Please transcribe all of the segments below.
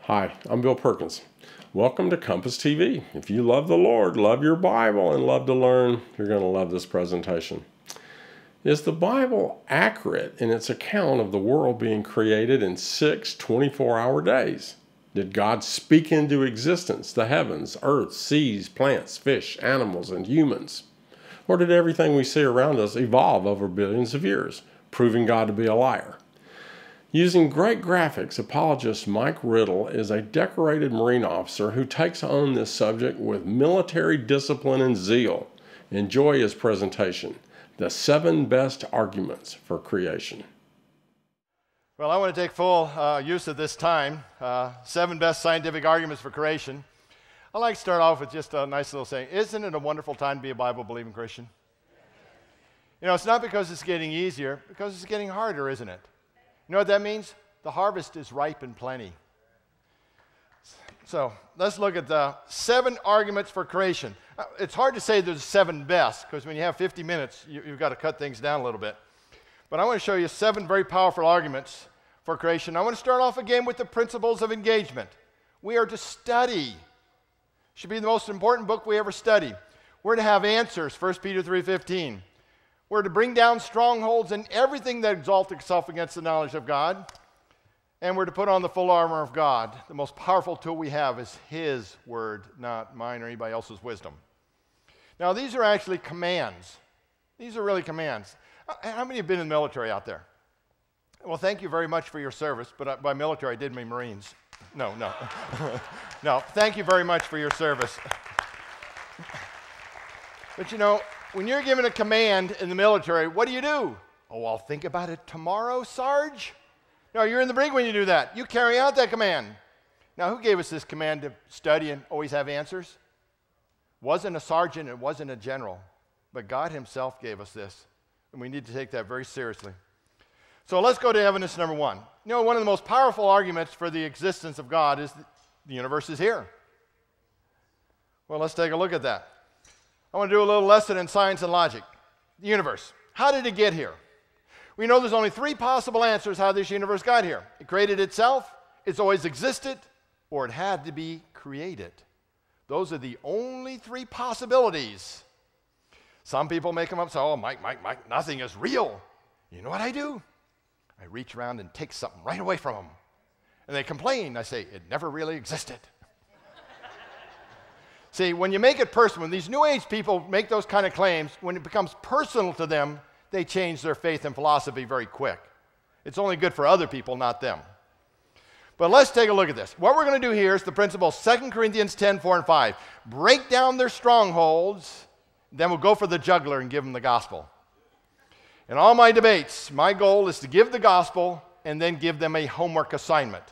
Hi, I'm Bill Perkins. Welcome to Compass TV. If you love the Lord, love your Bible, and love to learn, you're going to love this presentation. Is the Bible accurate in its account of the world being created in 6 24-hour days? Did God speak into existence the heavens, earth, seas, plants, fish, animals, and humans? Or did everything we see around us evolve over billions of years, proving God to be a liar? Using great graphics, apologist Mike Riddle is a decorated Marine officer who takes on this subject with military discipline and zeal. Enjoy his presentation, The 7 Best Arguments for Creation. Well, I want to take full use of this time, 7 best scientific arguments for creation. I'd like to start off with just a nice little saying. Isn't it a wonderful time to be a Bible-believing Christian? You know, it's not because it's getting easier, because it's getting harder, isn't it? You know what that means? The harvest is ripe and plenty. So let's look at the 7 arguments for creation. It's hard to say there's 7 best, because when you have 50 minutes, you've got to cut things down a little bit. But I want to show you 7 very powerful arguments for creation. I want to start off again with the principles of engagement. We are to study. Should be the most important book we ever study. We're to have answers, 1 Peter 3:15. We're to bring down strongholds and everything that exalts itself against the knowledge of God. And we're to put on the full armor of God. The most powerful tool we have is His word, not mine or anybody else's wisdom. Now, these are actually commands. These are really commands. How many have been in the military out there? Well, thank you very much for your service, but by military I did mean Marines. No. No, thank you very much for your service. But you know, when you're given a command in the military, what do? Oh, I'll think about it tomorrow, Sarge. No, you're in the brig when you do that. You carry out that command. Now, who gave us this command to study and always have answers? It wasn't a sergeant, it wasn't a general, but God Himself gave us this, and we need to take that very seriously. So let's go to evidence number 1. You know, one of the most powerful arguments for the existence of God is the universe is here. Well, let's take a look at that. I want to do a little lesson in science and logic. The universe. How did it get here? We know there's only 3 possible answers how this universe got here. It created itself, it's always existed, or it had to be created. Those are the only 3 possibilities. Some people make them up and say, oh, Mike, nothing is real. You know what I do? I reach around and take something right away from them. And they complain. I say, it never really existed. See, when you make it personal, when these New Age people make those kind of claims, when it becomes personal to them, they change their faith and philosophy very quick. It's only good for other people, not them. But let's take a look at this. What we're going to do here is the principle 2 Corinthians 10, 4 and 5. Break down their strongholds, then we'll go for the juggler and give them the gospel. In all my debates, my goal is to give the gospel and then give them a homework assignment.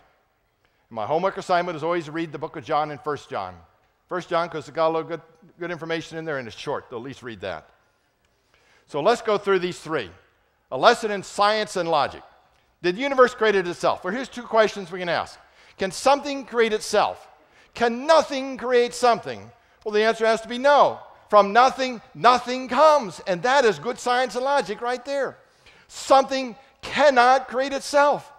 And my homework assignment is always to read the book of John and 1 John. 1 John, because it's got a little good information in there, and it's short. They'll at least read that. So let's go through these 3. A lesson in science and logic. Did the universe create itself? Well, here's 2 questions we can ask. Can something create itself? Can nothing create something? Well, the answer has to be no. From nothing, nothing comes. And that is good science and logic right there. Something cannot create itself.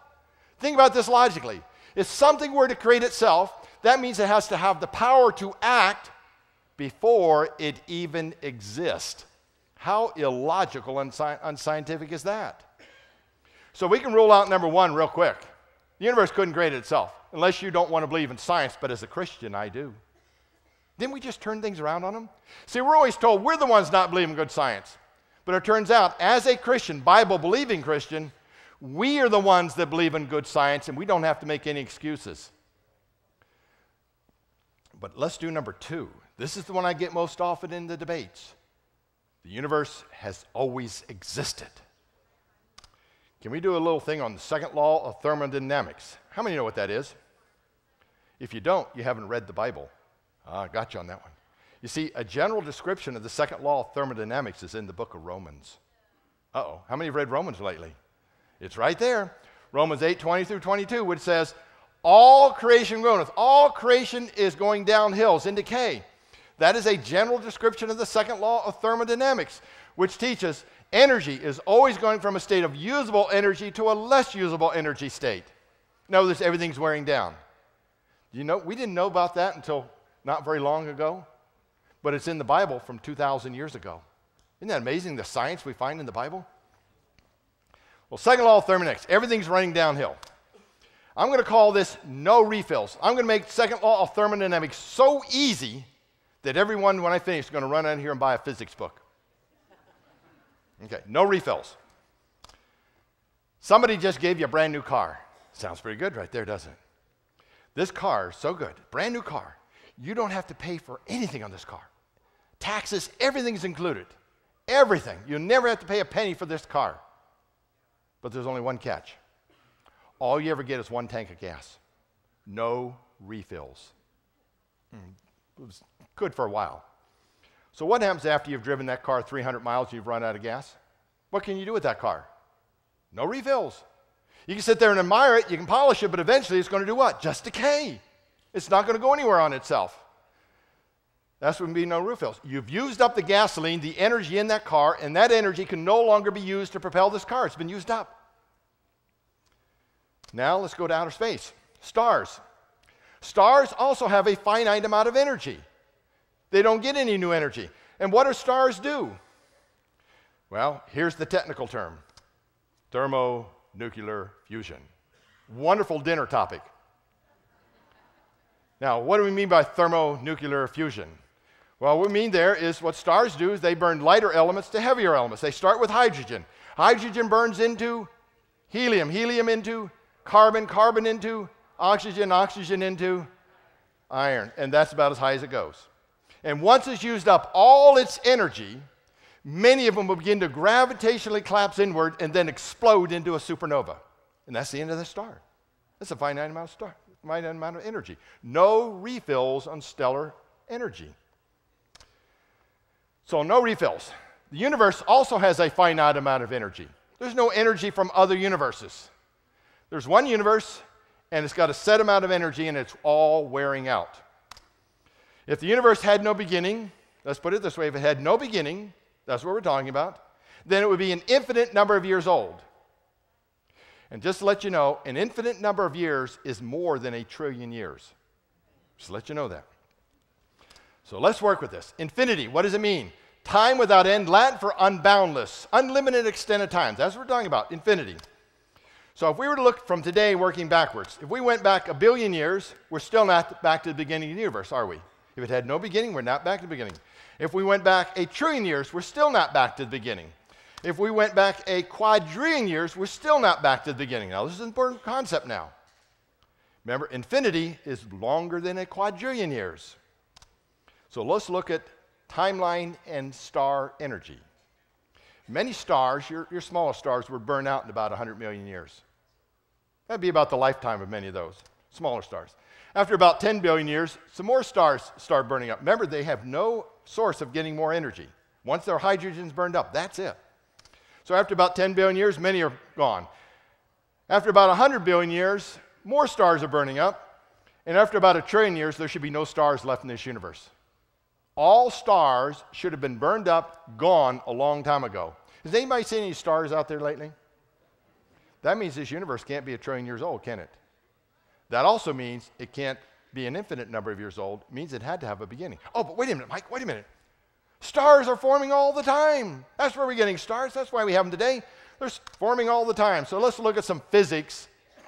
Think about this logically. If something were to create itself, that means it has to have the power to act before it even exists. How illogical and unscientific is that? So we can rule out number 1 real quick. The universe couldn't create itself, unless you don't want to believe in science, but as a Christian, I do. Didn't we just turn things around on them? See, we're always told we're the ones not believing good science. But it turns out, as a Christian, Bible-believing Christian, we are the ones that believe in good science, and we don't have to make any excuses. But let's do number 2. This is the one I get most often in the debates. The universe has always existed. Can we do a little thing on the second law of thermodynamics? How many know what that is? If you don't, you haven't read the Bible. I got you on that one. You see, a general description of the second law of thermodynamics is in the book of Romans. Uh-oh, how many have read Romans lately? It's right there. Romans 8, 20 through 22, which says, all creation groaneth. All creation is going downhill, is in decay. That is a general description of the second law of thermodynamics, which teaches energy is always going from a state of usable energy to a less usable energy state. In other words, everything's wearing down. You know, we didn't know about that until not very long ago, but it's in the Bible from 2,000 years ago. Isn't that amazing, the science we find in the Bible? Well, second law of thermodynamics, everything's running downhill. I'm going to call this no refills. I'm going to make second law of thermodynamics so easy that everyone, when I finish, is going to run out here and buy a physics book. Okay, no refills. Somebody just gave you a brand new car. Sounds pretty good right there, doesn't it? This car is so good, brand new car. You don't have to pay for anything on this car. Taxes, everything's included. Everything. You never have to pay a penny for this car. But there's only one catch. All you ever get is one tank of gas. No refills. It was good for a while. So what happens after you've driven that car 300 miles and you've run out of gas? What can you do with that car? No refills. You can sit there and admire it, you can polish it, but eventually it's going to do what? Just decay. It's not going to go anywhere on itself. That's what would be no refills. You've used up the gasoline, the energy in that car, and that energy can no longer be used to propel this car. It's been used up. Now let's go to outer space. Stars. Stars also have a finite amount of energy. They don't get any new energy. And what do stars do? Well, here's the technical term. Thermonuclear fusion. Wonderful dinner topic. Now, what do we mean by thermonuclear fusion? Well, what we mean there is what stars do is they burn lighter elements to heavier elements. They start with hydrogen. Hydrogen burns into helium, helium into carbon, carbon into oxygen, oxygen into iron. And that's about as high as it goes. And once it's used up all its energy, many of them will begin to gravitationally collapse inward and then explode into a supernova. And that's the end of the star. That's a finite amount of star, finite amount of energy. No refills on stellar energy. So no refills. The universe also has a finite amount of energy. There's no energy from other universes. There's one universe, and it's got a set amount of energy, and it's all wearing out. If the universe had no beginning, let's put it this way, if it had no beginning, that's what we're talking about, then it would be an infinite number of years old. And just to let you know, an infinite number of years is more than 1 trillion years. Just to let you know that. So let's work with this. Infinity, what does it mean? Time without end, Latin for unboundless, unlimited extent of time. That's what we're talking about, infinity. So if we were to look from today working backwards, if we went back 1 billion years, we're still not back to the beginning of the universe, are we? If it had no beginning, we're not back to the beginning. If we went back 1 trillion years, we're still not back to the beginning. If we went back 1 quadrillion years, we're still not back to the beginning. Now, this is an important concept now. Remember, infinity is longer than 1 quadrillion years. So let's look at timeline and star energy. Many stars, your smallest stars, would burn out in about 100 million years. That'd be about the lifetime of many of those smaller stars. After about 10 billion years, some more stars start burning up. Remember, they have no source of getting more energy. Once their hydrogen's burned up, that's it. So after about 10 billion years, many are gone. After about 100 billion years, more stars are burning up. And after about 1 trillion years, there should be no stars left in this universe. All stars should have been burned up, gone a long time ago. Has anybody seen any stars out there lately? That means this universe can't be 1 trillion years old, can it? That also means it can't be an infinite number of years old. It means it had to have a beginning. Oh, but wait a minute, Mike, wait a minute. Stars are forming all the time. That's where we're getting stars. That's why we have them today. They're forming all the time. So let's look at some physics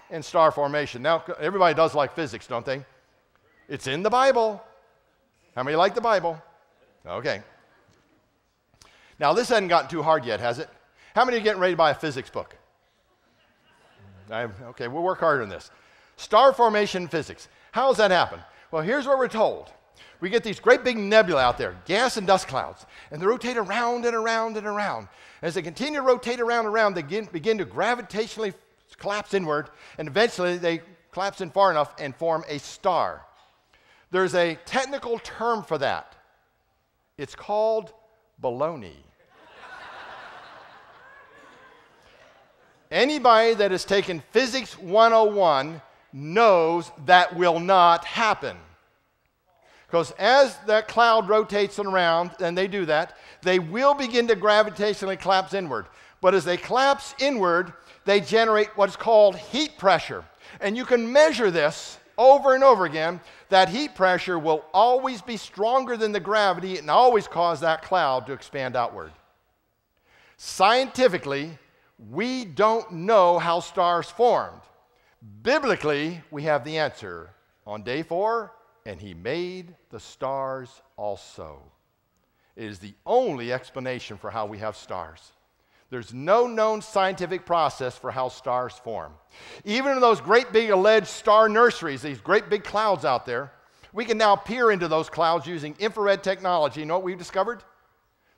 in star formation. Now, everybody does like physics, don't they? It's in the Bible. How many like the Bible? Okay. Now, this hasn't gotten too hard yet, has it? How many are getting ready to buy a physics book? Okay, we'll work hard on this. Star formation physics. How does that happen? Well, here's what we're told. We get these great big nebulae out there, gas and dust clouds, and they rotate around and around and around. As they continue to rotate around and around, they begin to gravitationally collapse inward, and eventually they collapse in far enough and form a star. There's a technical term for that. It's called baloney. Anybody that has taken Physics 101 knows that will not happen. Because as that cloud rotates around, and they do that, they will begin to gravitationally collapse inward. But as they collapse inward, they generate what's called heat pressure. And you can measure this over and over again, that heat pressure will always be stronger than the gravity and always cause that cloud to expand outward. Scientifically, we don't know how stars formed. Biblically, we have the answer on day 4, and he made the stars also. It is the only explanation for how we have stars. There's no known scientific process for how stars form. Even in those great big alleged star nurseries, these great big clouds out there, we can now peer into those clouds using infrared technology. You know what we've discovered?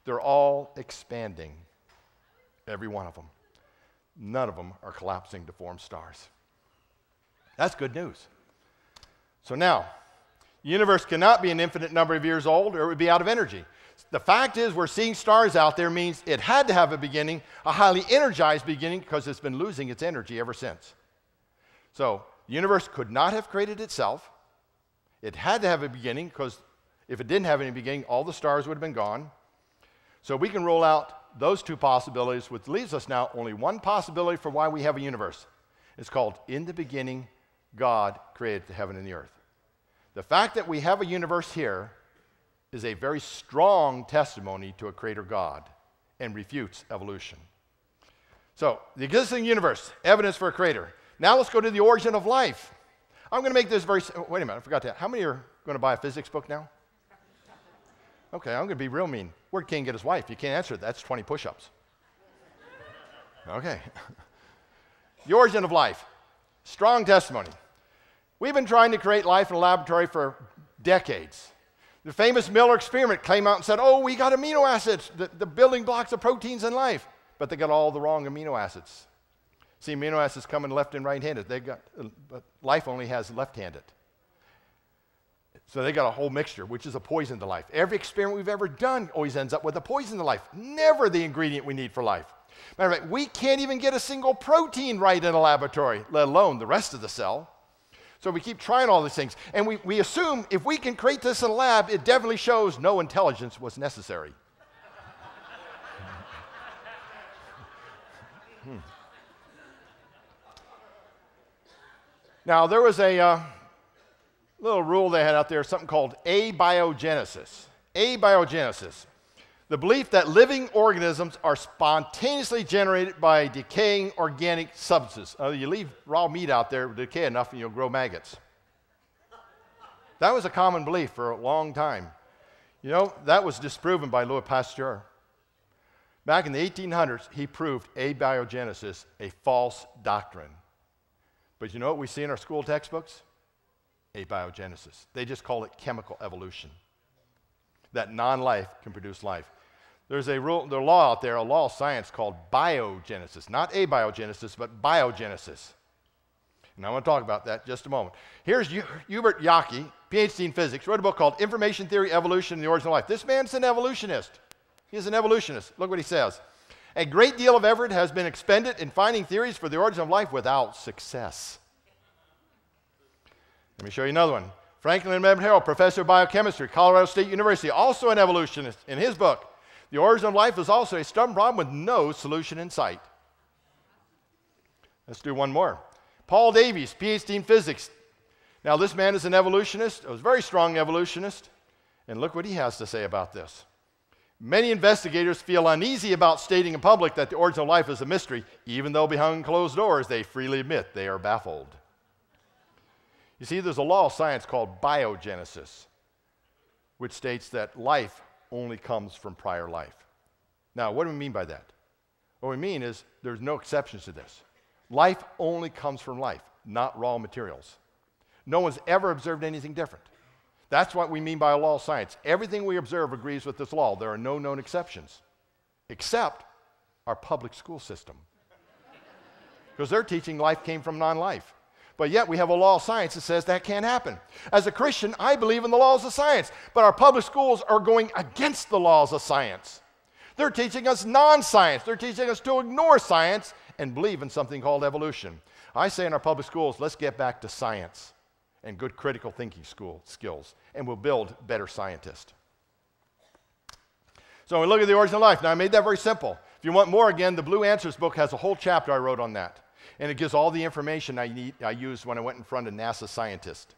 They're all expanding. Every one of them. None of them are collapsing to form stars. That's good news. So now, the universe cannot be an infinite number of years old or it would be out of energy. The fact is we're seeing stars out there means it had to have a beginning, a highly energized beginning, because it's been losing its energy ever since. So the universe could not have created itself. It had to have a beginning, because if it didn't have any beginning, all the stars would have been gone. So we can roll out those two possibilities, which leaves us now only one possibility for why we have a universe. It's called, in the beginning, God created the heaven and the earth. The fact that we have a universe here is a very strong testimony to a creator God and refutes evolution. So, the existing universe, evidence for a creator. Now let's go to the origin of life. I'm going to make this very, wait a minute, I forgot that. How many are going to buy a physics book now? Okay, I'm going to be real mean. Where'd Cain get his wife? You can't answer that. That's 20 push-ups. Okay. The origin of life. Strong testimony. We've been trying to create life in a laboratory for decades. The famous Miller experiment came out and said, oh, we got amino acids, the building blocks of proteins in life. But they got all the wrong amino acids. See, amino acids come in left and right-handed. But life only has left-handed. So they got a whole mixture, which is a poison to life. Every experiment we've ever done always ends up with a poison to life. Never the ingredient we need for life. Matter of fact, we can't even get a single protein right in a laboratory, let alone the rest of the cell. So we keep trying all these things. And we assume if we can create this in a lab, it definitely shows no intelligence was necessary. Now, there was a little rule they had out there, something called abiogenesis. Abiogenesis. The belief that living organisms are spontaneously generated by decaying organic substances. You leave raw meat out there, decay enough, and you'll grow maggots. That was a common belief for a long time. You know, that was disproven by Louis Pasteur. Back in the 1800s, he proved abiogenesis a false doctrine. But you know what we see in our school textbooks? Abiogenesis. They just call it chemical evolution. That non-life can produce life. There's a law out there, a law of science called biogenesis. Not abiogenesis, but biogenesis. And I want to talk about that in just a moment. Here's Hubert Yockey, PhD in physics, wrote a book called Information Theory, Evolution, and the Origin of Life. This man's an evolutionist. He's an evolutionist. Look what he says. A great deal of effort has been expended in finding theories for the origin of life without success. Let me show you another one. Franklin M. Harrell, professor of biochemistry, Colorado State University, also an evolutionist. In his book, The Origin of Life is also a stubborn problem with no solution in sight. Let's do one more. Paul Davies, PhD in physics. Now, this man is an evolutionist, a very strong evolutionist, and look what he has to say about this. Many investigators feel uneasy about stating in public that the origin of life is a mystery, even though behind closed doors they freely admit they are baffled. You see, there's a law of science called biogenesis, which states that life only comes from prior life. Now, what do we mean by that? What we mean is there's no exceptions to this. Life only comes from life, not raw materials. No one's ever observed anything different. That's what we mean by a law of science. Everything we observe agrees with this law. There are no known exceptions, except our public school system. Because they're teaching life came from non-life. But yet we have a law of science that says that can't happen. As a Christian, I believe in the laws of science, but our public schools are going against the laws of science. They're teaching us non-science. They're teaching us to ignore science and believe in something called evolution. I say in our public schools, let's get back to science and good critical thinking skills, and we'll build better scientists. So we look at the origin of life. Now, I made that very simple. If you want more, again, the Blue Answers book has a whole chapter I wrote on that. And it gives all the information I used when I went in front of NASA scientists.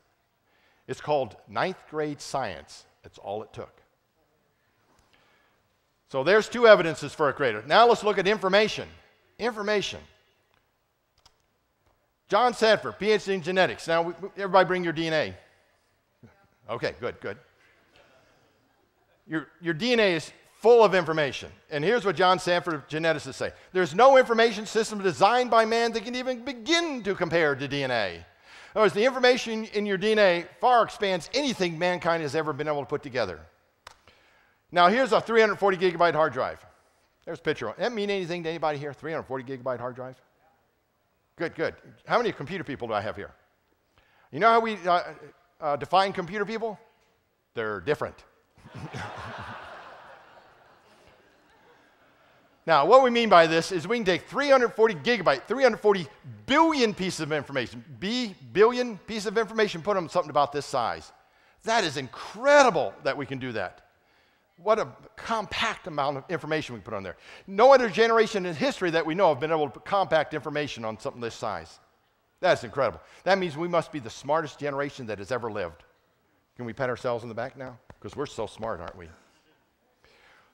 It's called ninth grade science. That's all it took. So there's two evidences for a creator. Now let's look at information. Information. John Sanford, PhD in genetics. Now, everybody bring your DNA. Okay, good, good. Your DNA is full of information. And here's what John Sanford, geneticists, say. There's no information system designed by man that can even begin to compare to DNA. In other words, the information in your DNA far expands anything mankind has ever been able to put together. Now, here's a 340 gigabyte hard drive. There's a picture. Does that mean anything to anybody here? 340 gigabyte hard drive? Good, good. How many computer people do I have here? You know how we define computer people? They're different. Now, what we mean by this is we can take 340 gigabyte, 340 billion pieces of information, billion pieces of information, put them something about this size. That is incredible that we can do that. What a compact amount of information we put on there. No other generation in history that we know have been able to put compact information on something this size. That's incredible. That means we must be the smartest generation that has ever lived. Can we pat ourselves on the back now? Because we're so smart, aren't we?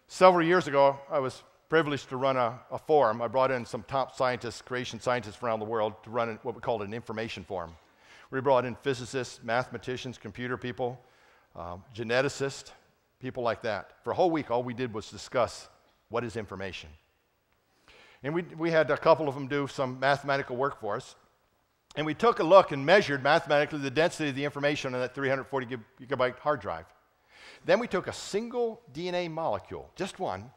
Several years ago, I was privileged to run a forum. I brought in some top scientists, creation scientists from around the world to run what we called an information forum. We brought in physicists, mathematicians, computer people, geneticists, people like that. For a whole week, all we did was discuss what is information. And we had a couple of them do some mathematical work for us. And we took a look and measured mathematically the density of the information on that 340 gigabyte hard drive. Then we took a single DNA molecule, just one,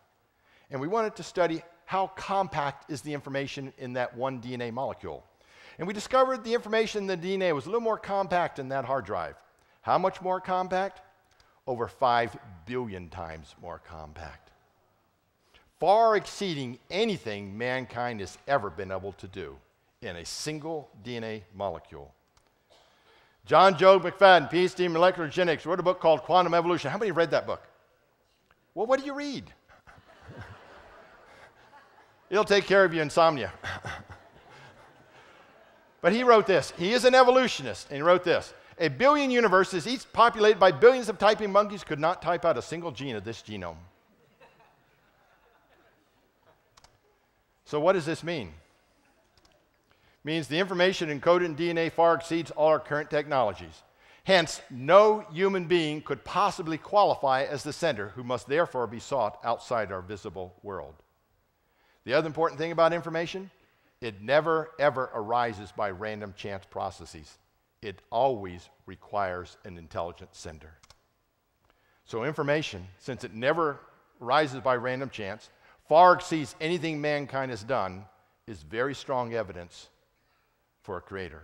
and we wanted to study how compact is the information in that one DNA molecule. And we discovered the information in the DNA was a little more compact in that hard drive. How much more compact? Over 5 billion times more compact. Far exceeding anything mankind has ever been able to do in a single DNA molecule. John Joe McFadden, PhD in molecular genetics, wrote a book called Quantum Evolution. How many read that book? Well, what do you read? It'll take care of your insomnia. But he wrote this. He is an evolutionist, and he wrote this. A billion universes, each populated by billions of typing monkeys, could not type out a single gene of this genome. So what does this mean? It means the information encoded in DNA far exceeds all our current technologies. Hence, no human being could possibly qualify as the sender, who must therefore be sought outside our visible world. The other important thing about information, it never, ever arises by random chance processes. It always requires an intelligent sender. So information, since it never arises by random chance, far exceeds anything mankind has done, is very strong evidence for a creator.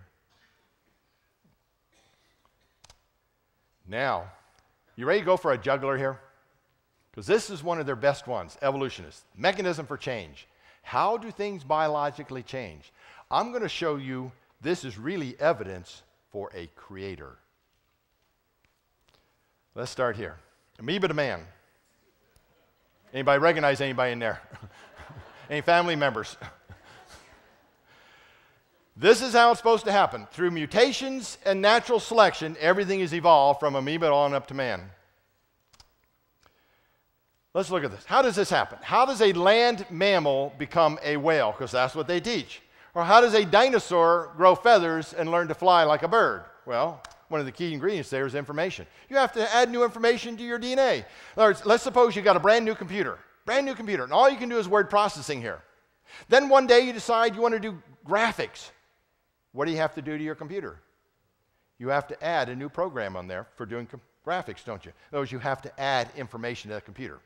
Now, you ready to go for a juggler here? Because this is one of their best ones, evolutionists. Mechanism for change. How do things biologically change? I'm going to show you this is really evidence for a creator. Let's start here. Amoeba to man. Anybody recognize anybody in there? Any family members? This is how it's supposed to happen. Through mutations and natural selection, everything is evolved from amoeba on up to man. Let's look at this. How does this happen? How does a land mammal become a whale? Because that's what they teach. Or how does a dinosaur grow feathers and learn to fly like a bird? Well, one of the key ingredients there is information. You have to add new information to your DNA. In other words, let's suppose you got a brand new computer, and all you can do is word processing here. Then one day you decide you want to do graphics. What do you have to do to your computer? You have to add a new program on there for doing graphics, don't you? In other words, you have to add information to the computer.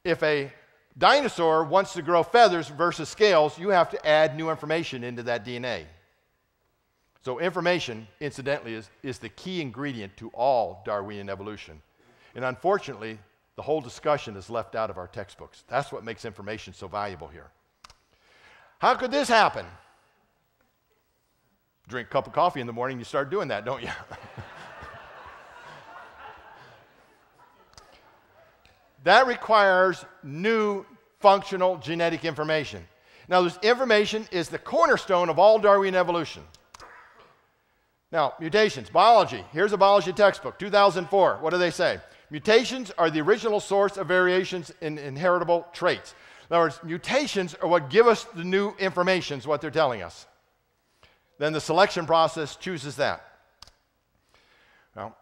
If a dinosaur wants to grow feathers versus scales, you have to add new information into that DNA. So information, incidentally, is the key ingredient to all Darwinian evolution. And unfortunately, the whole discussion is left out of our textbooks. That's what makes information so valuable here. How could this happen? Drink a cup of coffee in the morning, you start doing that, don't you? That requires new functional genetic information. In other words, information is the cornerstone of all Darwinian evolution. Now, mutations, biology. Here's a biology textbook, 2004. What do they say? Mutations are the original source of variations in inheritable traits. In other words, mutations are what give us the new information, is what they're telling us. Then the selection process chooses that. Now,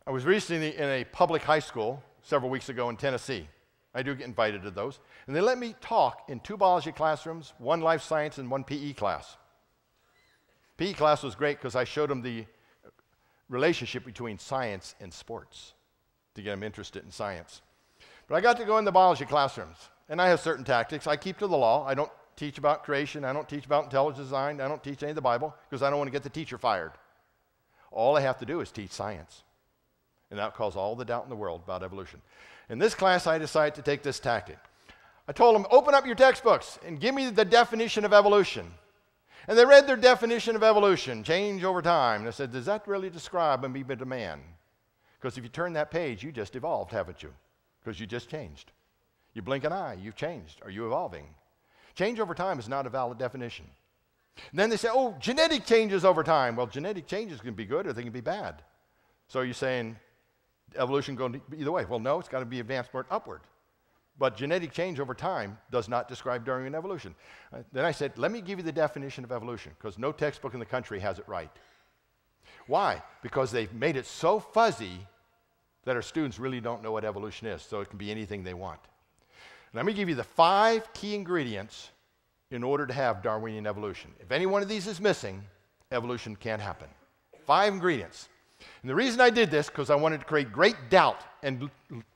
I was recently in a public high school several weeks ago in Tennessee. I do get invited to those. And they let me talk in 2 biology classrooms, 1 life science and 1 PE class. PE class was great because I showed them the relationship between science and sports to get them interested in science. But I got to go in the biology classrooms, and I have certain tactics. I keep to the law. I don't teach about creation. I don't teach about intelligent design. I don't teach any of the Bible because I don't want to get the teacher fired. All I have to do is teach science. And that caused all the doubt in the world about evolution. In this class, I decided to take this tactic. I told them, open up your textbooks and give me the definition of evolution. And they read their definition of evolution, change over time. And I said, does that really describe and be a man? Because if you turn that page, you just evolved, haven't you? Because you just changed. You blink an eye, you've changed. Are you evolving? Change over time is not a valid definition. And then they say, oh, genetic changes over time. Well, genetic changes can be good or they can be bad. So you're saying evolution going either way. Well, no, it's got to be advancement upward. But genetic change over time does not describe Darwinian evolution. Then I said, let me give you the definition of evolution, because no textbook in the country has it right. Why? Because they've made it so fuzzy that our students really don't know what evolution is, so it can be anything they want. Let me give you the 5 key ingredients in order to have Darwinian evolution. If any one of these is missing, evolution can't happen. 5 ingredients. And the reason I did this, because I wanted to create great doubt and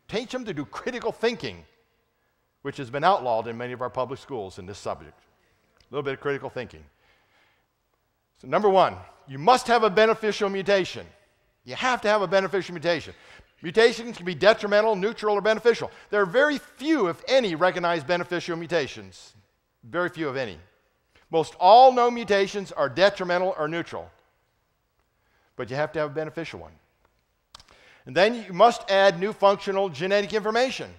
teach them to do critical thinking, which has been outlawed in many of our public schools in this subject. A little bit of critical thinking. So number 1, you must have a beneficial mutation. You have to have a beneficial mutation. Mutations can be detrimental, neutral, or beneficial. There are very few, if any, recognized beneficial mutations. Very few, if any. Most all known mutations are detrimental or neutral. But you have to have a beneficial one. And then you must add new functional genetic information.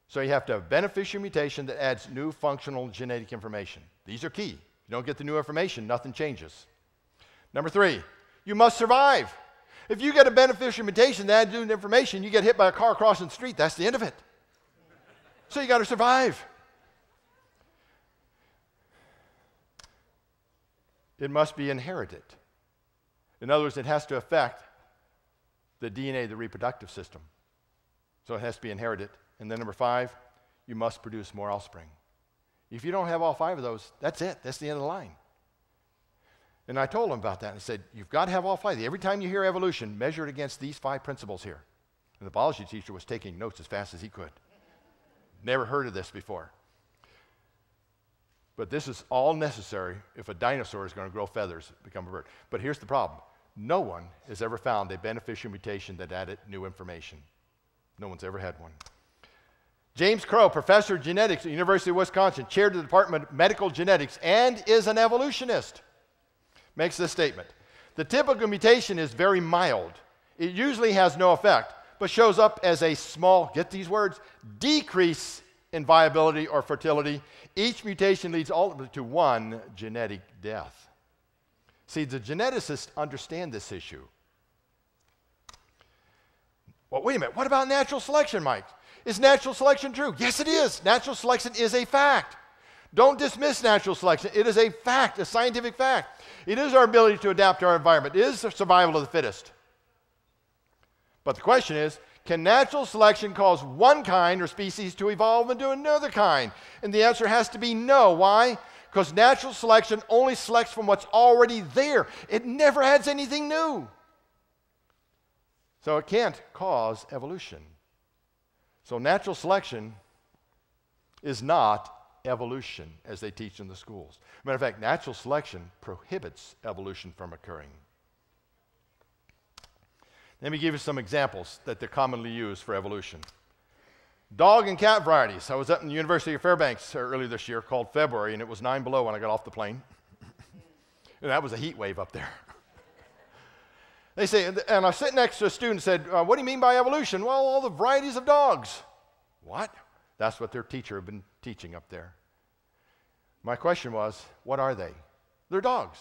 So you have to have a beneficial mutation that adds new functional genetic information. These are key. If you don't get the new information, nothing changes. Number 3, you must survive. If you get a beneficial mutation that adds new information, you get hit by a car crossing the street, that's the end of it. So you got to survive. It must be inherited. In other words, it has to affect the DNA, the reproductive system. So it has to be inherited. And then number 5, you must produce more offspring. If you don't have all 5 of those, that's it. That's the end of the line. And I told them about that and said, you've got to have all 5. Every time you hear evolution, measure it against these 5 principles here. And the biology teacher was taking notes as fast as he could. Never heard of this before. But this is all necessary if a dinosaur is going to grow feathers, become a bird. But here's the problem. No one has ever found a beneficial mutation that added new information. No one's ever had one. James Crow, professor of genetics at the University of Wisconsin, chaired the Department of Medical Genetics and is an evolutionist, makes this statement. The typical mutation is very mild. It usually has no effect, but shows up as a small, get these words, decrease in viability or fertility. Each mutation leads ultimately to one genetic death. See, the geneticists understand this issue. Well, wait a minute. What about natural selection, Mike? Is natural selection true? Yes, it is. Natural selection is a fact. Don't dismiss natural selection. It is a fact, a scientific fact. It is our ability to adapt to our environment. It is the survival of the fittest. But the question is, can natural selection cause one kind or species to evolve into another kind? And the answer has to be no. Why? Because natural selection only selects from what's already there. It never adds anything new. So it can't cause evolution. So natural selection is not evolution as they teach in the schools. Matter of fact, natural selection prohibits evolution from occurring. Let me give you some examples that they're commonly used for evolution. Dog and cat varieties. I was up in the University of Fairbanks earlier this year, called February, and it was 9 below when I got off the plane. And that was a heat wave up there. They say, and I was sitting next to a student and said, what do you mean by evolution? Well, all the varieties of dogs. What? That's what their teacher had been teaching up there. My question was, what are they? They're dogs.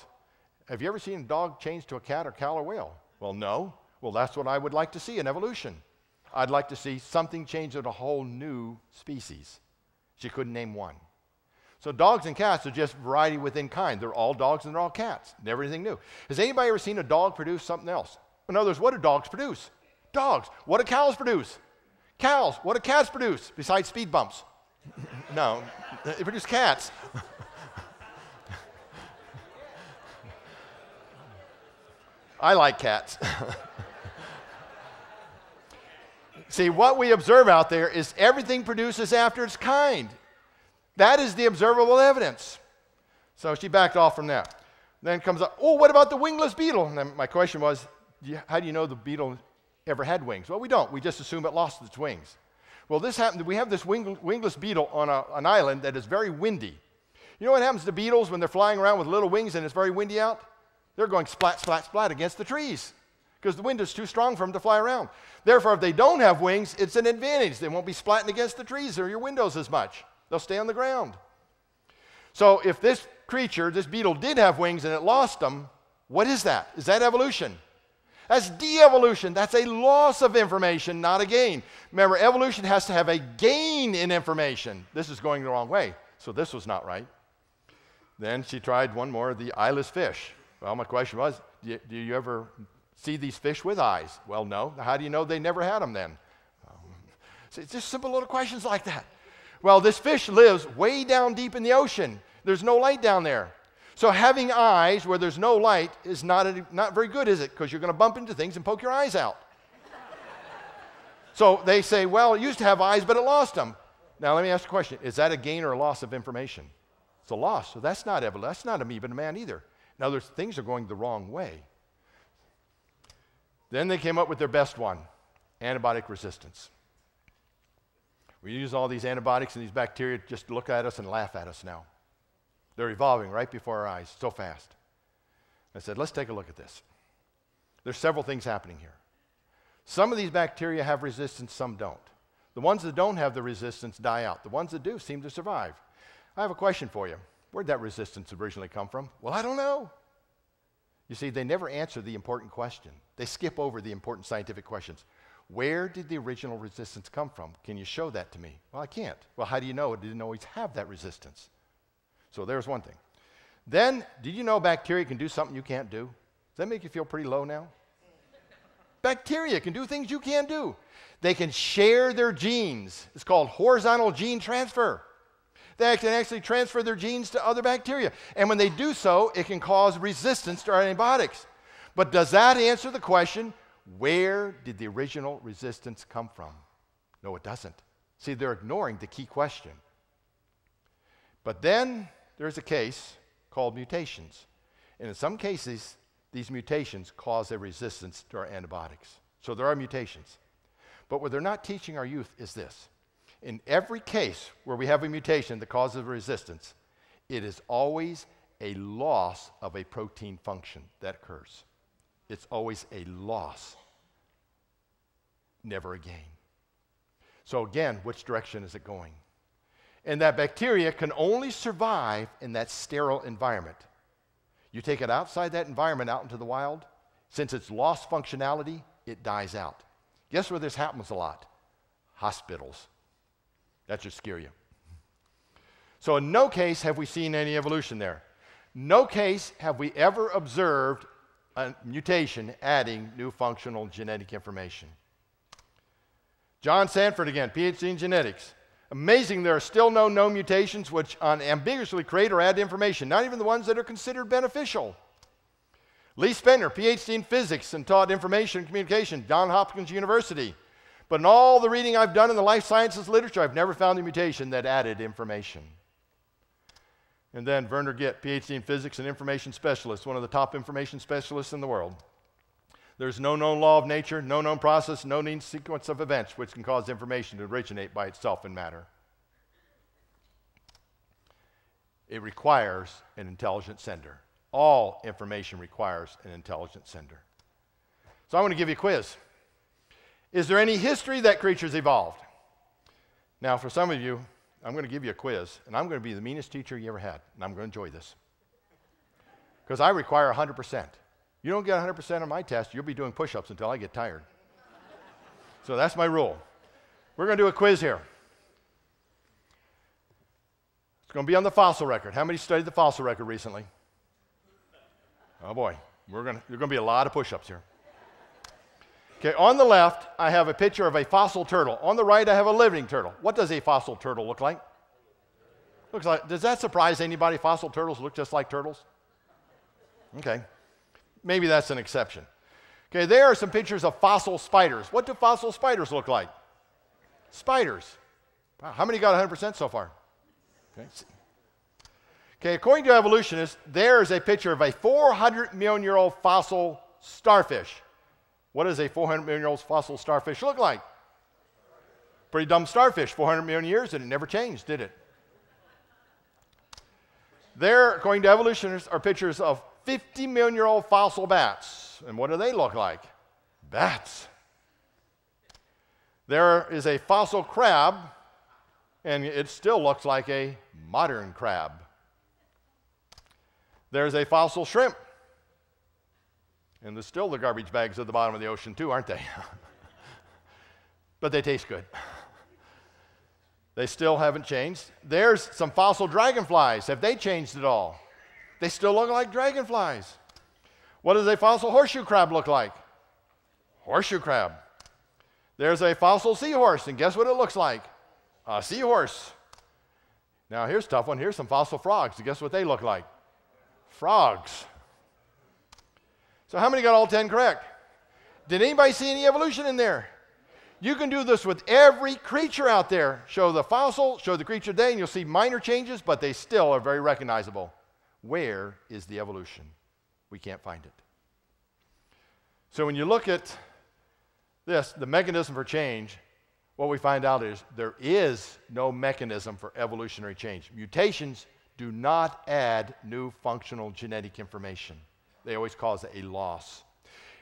Have you ever seen a dog change to a cat or cow or whale? Well, no. Well, that's what I would like to see in evolution. I'd like to see something change into a whole new species. She couldn't name one. So dogs and cats are just variety within kind. They're all dogs and they're all cats. Never anything new. Has anybody ever seen a dog produce something else? In other words, what do dogs produce? Dogs. What do cows produce? Cows. What do cats produce besides speed bumps? No, they produce cats. I like cats. See, what we observe out there is everything produces after its kind. That is the observable evidence. So she backed off from that. Then comes up, oh, what about the wingless beetle? And then my question was, how do you know the beetle ever had wings? Well, we don't. We just assume it lost its wings. Well, this happened. We have this wingless beetle on an island that is very windy. You know what happens to beetles when they're flying around with little wings and it's very windy out? They're going splat, splat, splat against the trees because the wind is too strong for them to fly around. Therefore, if they don't have wings, it's an advantage. They won't be splatting against the trees or your windows as much. They'll stay on the ground. So if this creature, this beetle, did have wings and it lost them, what is that? Is that evolution? That's de-evolution. That's a loss of information, not a gain. Remember, evolution has to have a gain in information. This is going the wrong way, so this was not right. Then she tried one more, the eyeless fish. Well, my question was, do you ever see these fish with eyes? Well, no. How do you know they never had them then? So it's just simple little questions like that. Well, this fish lives way down deep in the ocean. There's no light down there. So having eyes where there's no light is not very good, is it? Because you're going to bump into things and poke your eyes out. So they say, well, it used to have eyes, but it lost them. Now, let me ask a question. Is that a gain or a loss of information? It's a loss. So that's not evolution. That's not amoeba and man either. In other words, things are going the wrong way. Then they came up with their best one, antibiotic resistance. We use all these antibiotics and these bacteria just to look at us and laugh at us now. They're evolving right before our eyes so fast. I said, let's take a look at this. There's several things happening here. Some of these bacteria have resistance, some don't. The ones that don't have the resistance die out. The ones that do seem to survive. I have a question for you. Where'd that resistance originally come from? Well, I don't know. You see, they never answer the important question. They skip over the important scientific questions. Where did the original resistance come from? Can you show that to me? Well, I can't. Well, how do you know it didn't always have that resistance? So there's one thing. Then, did you know bacteria can do something you can't do? Does that make you feel pretty low now? Bacteria can do things you can't do. They can share their genes. It's called horizontal gene transfer. They can actually transfer their genes to other bacteria. And when they do so, it can cause resistance to our antibiotics. But does that answer the question, where did the original resistance come from? No, it doesn't. See, they're ignoring the key question. But then there's a case called mutations. And in some cases, these mutations cause a resistance to our antibiotics. So there are mutations. But what they're not teaching our youth is this. In every case where we have a mutation that causes a resistance, it is always a loss of a protein function that occurs. It's always a loss, never a gain. So again, which direction is it going? And that bacteria can only survive in that sterile environment. You take it outside that environment, out into the wild, since it's lost functionality, it dies out. Guess where this happens a lot? Hospitals. That should scare you. So in no case have we seen any evolution there. No case have we ever observed a mutation adding new functional genetic information. John Sanford again, PhD in genetics. Amazing, there are still no known mutations which unambiguously create or add information, not even the ones that are considered beneficial. Lee Spentner, PhD in physics and taught information and communication, Johns Hopkins University. But in all the reading I've done in the life sciences literature, I've never found a mutation that added information. And then Werner Gitt, PhD in physics and information specialist, one of the top information specialists in the world. There's no known law of nature, no known process, no known sequence of events which can cause information to originate by itself in matter. It requires an intelligent sender. All information requires an intelligent sender. So I want to give you a quiz. Is there any history that creatures evolved? Now, for some of you, I'm going to give you a quiz, and I'm going to be the meanest teacher you ever had, and I'm going to enjoy this. Because I require 100%. You don't get 100% on my test, you'll be doing push-ups until I get tired. So that's my rule. We're going to do a quiz here. It's going to be on the fossil record. How many studied the fossil record recently? Oh boy, there's going to be a lot of push-ups here. Okay, on the left, I have a picture of a fossil turtle. On the right, I have a living turtle. What does a fossil turtle look like? Looks like, does that surprise anybody? Fossil turtles look just like turtles? Okay, maybe that's an exception. Okay, there are some pictures of fossil spiders. What do fossil spiders look like? Spiders. Wow, how many got 100% so far? Okay, according to evolutionists, there is a picture of a 400-million-year-old fossil starfish. What does a 400-million-year-old fossil starfish look like? Pretty dumb starfish, 400 million years, and it never changed, did it? There, according to evolutionists, are pictures of 50-million-year-old fossil bats. And what do they look like? Bats. There is a fossil crab, and it still looks like a modern crab. There's a fossil shrimp. And there's still the garbage bags at the bottom of the ocean too, aren't they? But they taste good. They still haven't changed. There's some fossil dragonflies. Have they changed at all? They still look like dragonflies. What does a fossil horseshoe crab look like? Horseshoe crab. There's a fossil seahorse, and guess what it looks like? A seahorse. Now here's a tough one. Here's some fossil frogs, and guess what they look like? Frogs. So how many got all 10 correct? Did anybody see any evolution in there? You can do this with every creature out there. Show the fossil, show the creature today, and you'll see minor changes, but they still are very recognizable. Where is the evolution? We can't find it. So when you look at this, the mechanism for change, what we find out is there is no mechanism for evolutionary change. Mutations do not add new functional genetic information. They always cause a loss.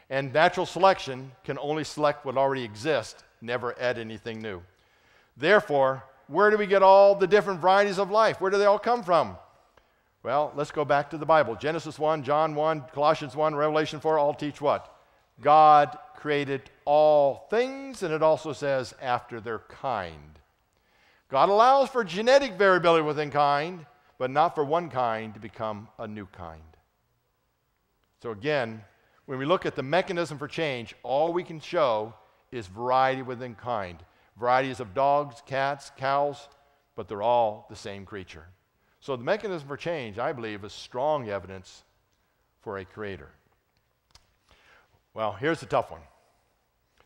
And natural selection can only select what already exists, never add anything new. Therefore, where do we get all the different varieties of life? Where do they all come from? Well, let's go back to the Bible. Genesis 1, John 1, Colossians 1, Revelation 4 all teach what? God created all things, and it also says after their kind. God allows for genetic variability within kind, but not for one kind to become a new kind. So again, when we look at the mechanism for change, all we can show is variety within kind. Varieties of dogs, cats, cows, but they're all the same creature. So the mechanism for change, I believe, is strong evidence for a creator. Well, here's the tough one.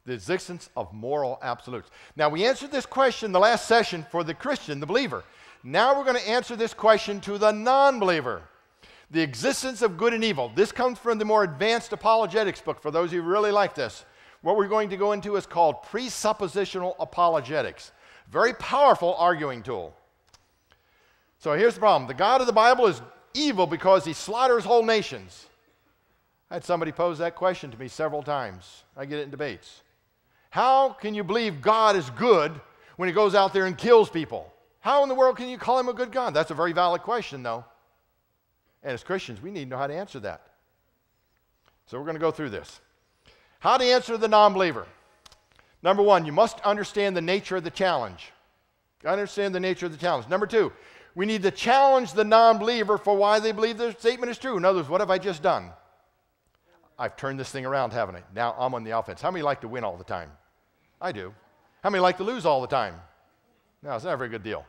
The existence of moral absolutes. Now, we answered this question in the last session for the Christian, the believer. Now we're going to answer this question to the non-believer. The existence of good and evil. This comes from the more advanced apologetics book, for those of you who really like this. What we're going to go into is called presuppositional apologetics. Very powerful arguing tool. So here's the problem. The God of the Bible is evil because he slaughters whole nations. I had somebody pose that question to me several times. I get it in debates. How can you believe God is good when he goes out there and kills people? How in the world can you call him a good God? That's a very valid question, though. And as Christians, we need to know how to answer that. So we're going to go through this. How to answer the non-believer. Number one, you must understand the nature of the challenge. You understand the nature of the challenge. Number two, we need to challenge the non-believer for why they believe their statement is true. In other words, what have I just done? I've turned this thing around, haven't I? Now I'm on the offense. How many like to win all the time? I do. How many like to lose all the time? No, it's not a very good deal.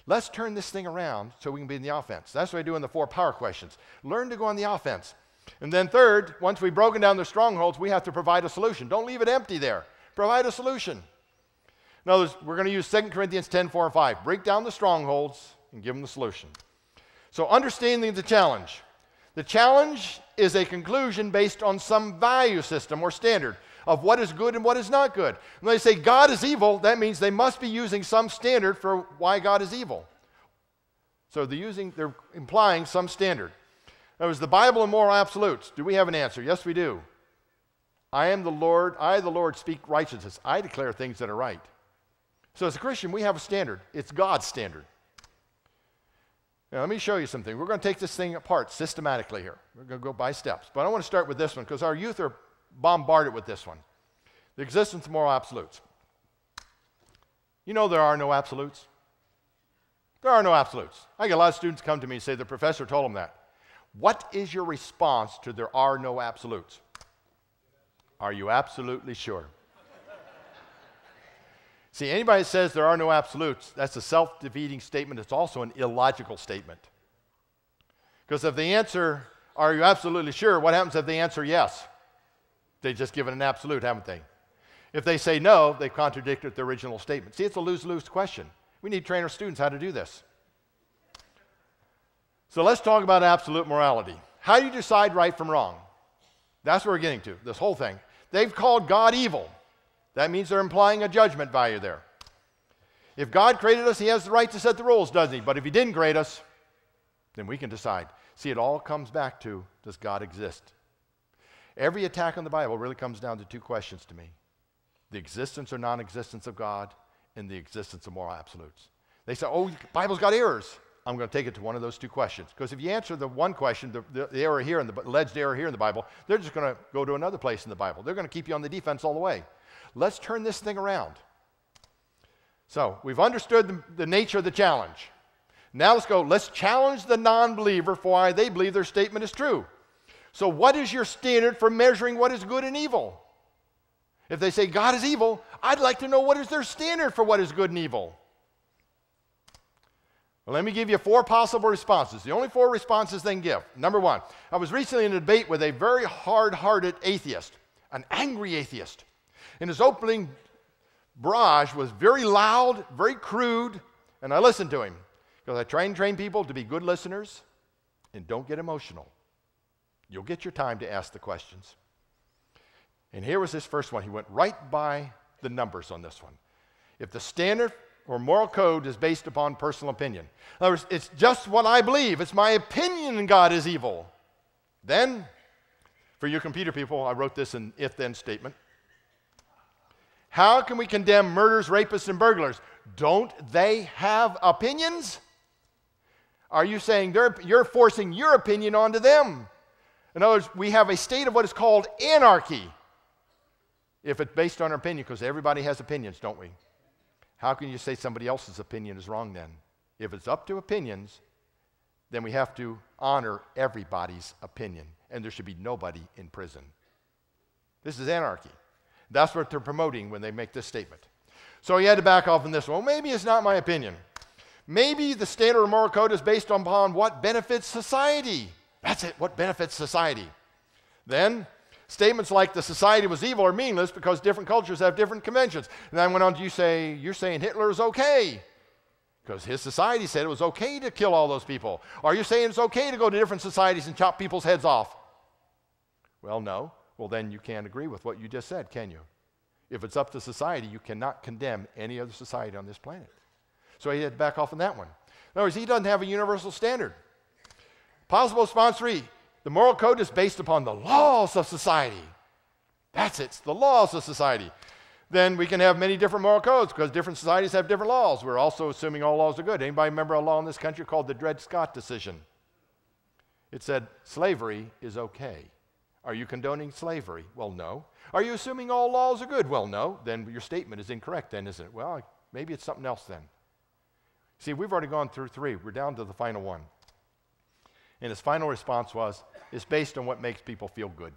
Let's turn this thing around so we can be in the offense. That's what I do in the 4 power questions. Learn to go on the offense. And then third, once we've broken down the strongholds, we have to provide a solution. Don't leave it empty there. Provide a solution. In other words, we're going to use 2 Corinthians 10, 4, and 5. Break down the strongholds and give them the solution. So understanding the challenge. The challenge is a conclusion based on some value system or standard of what is good and what is not good. When they say God is evil, that means they must be using some standard for why God is evil. So they're implying some standard. In other words, the Bible and moral absolutes. Do we have an answer? Yes, we do. I am the Lord, I the Lord speak righteousness. I declare things that are right. So as a Christian, we have a standard. It's God's standard. Now, let me show you something. We're going to take this thing apart systematically here. We're going to go by steps. But I want to start with this one because our youth are bombarded with this one. The existence of moral absolutes. You know there are no absolutes. There are no absolutes. I get a lot of students come to me and say the professor told them that. What is your response to there are no absolutes? Are you absolutely sure? See, anybody that says there are no absolutes, that's a self-defeating statement. It's also an illogical statement. Because if they answer, are you absolutely sure, what happens if they answer yes? They've just given an absolute, haven't they? If they say no, they've contradicted the original statement. See, it's a lose-lose question. We need to train our students how to do this. So let's talk about absolute morality. How do you decide right from wrong? That's what we're getting to, this whole thing. They've called God evil. That means they're implying a judgment value there. If God created us, he has the right to set the rules, doesn't he? But if he didn't create us, then we can decide. See, it all comes back to, does God exist? Every attack on the Bible really comes down to two questions to me. The existence or non-existence of God and the existence of moral absolutes. They say, oh, the Bible's got errors. I'm going to take it to one of those two questions. Because if you answer the one question, the error here, and the alleged error here in the Bible, they're just going to go to another place in the Bible. They're going to keep you on the defense all the way. Let's turn this thing around. So we've understood the nature of the challenge. Now let's challenge the non-believer for why they believe their statement is true. So what is your standard for measuring what is good and evil? If they say God is evil, I'd like to know what is their standard for what is good and evil. Well, let me give you 4 possible responses. The only 4 responses they can give. Number 1, I was recently in a debate with a very hard-hearted atheist, an angry atheist. And his opening barrage was very loud, very crude, and I listened to him because I try and train people to be good listeners and don't get emotional. You'll get your time to ask the questions. And here was his first one. He went right by the numbers on this one. If the standard or moral code is based upon personal opinion. In other words, it's just what I believe. It's my opinion God is evil. Then, for you computer people, I wrote this in if-then statement. How can we condemn murderers, rapists, and burglars? Don't they have opinions? Are you saying you're forcing your opinion onto them? In other words, we have a state of what is called anarchy. If it's based on our opinion, because everybody has opinions, don't we? How can you say somebody else's opinion is wrong then? If it's up to opinions, then we have to honor everybody's opinion, and there should be nobody in prison. This is anarchy. That's what they're promoting when they make this statement. So he had to back off on this one. Well, maybe it's not my opinion. Maybe the standard or moral code is based upon what benefits society. That's it, what benefits society. Then, statements like the society was evil are meaningless because different cultures have different conventions. And then I went on to you're saying Hitler is okay because his society said it was okay to kill all those people. Are you saying it's okay to go to different societies and chop people's heads off? Well, no. Well, then you can't agree with what you just said, can you? If it's up to society, you cannot condemn any other society on this planet. So he had to back off on that one. In other words, he doesn't have a universal standard. Possible response 3, the moral code is based upon the laws of society. That's it, it's the laws of society. Then we can have many different moral codes because different societies have different laws. We're also assuming all laws are good. Anybody remember a law in this country called the Dred Scott decision? It said slavery is okay. Are you condoning slavery? Well, no. Are you assuming all laws are good? Well, no. Then your statement is incorrect then, isn't it? Well, maybe it's something else then. See, we've already gone through 3. We're down to the final one. And his final response was, it's based on what makes people feel good.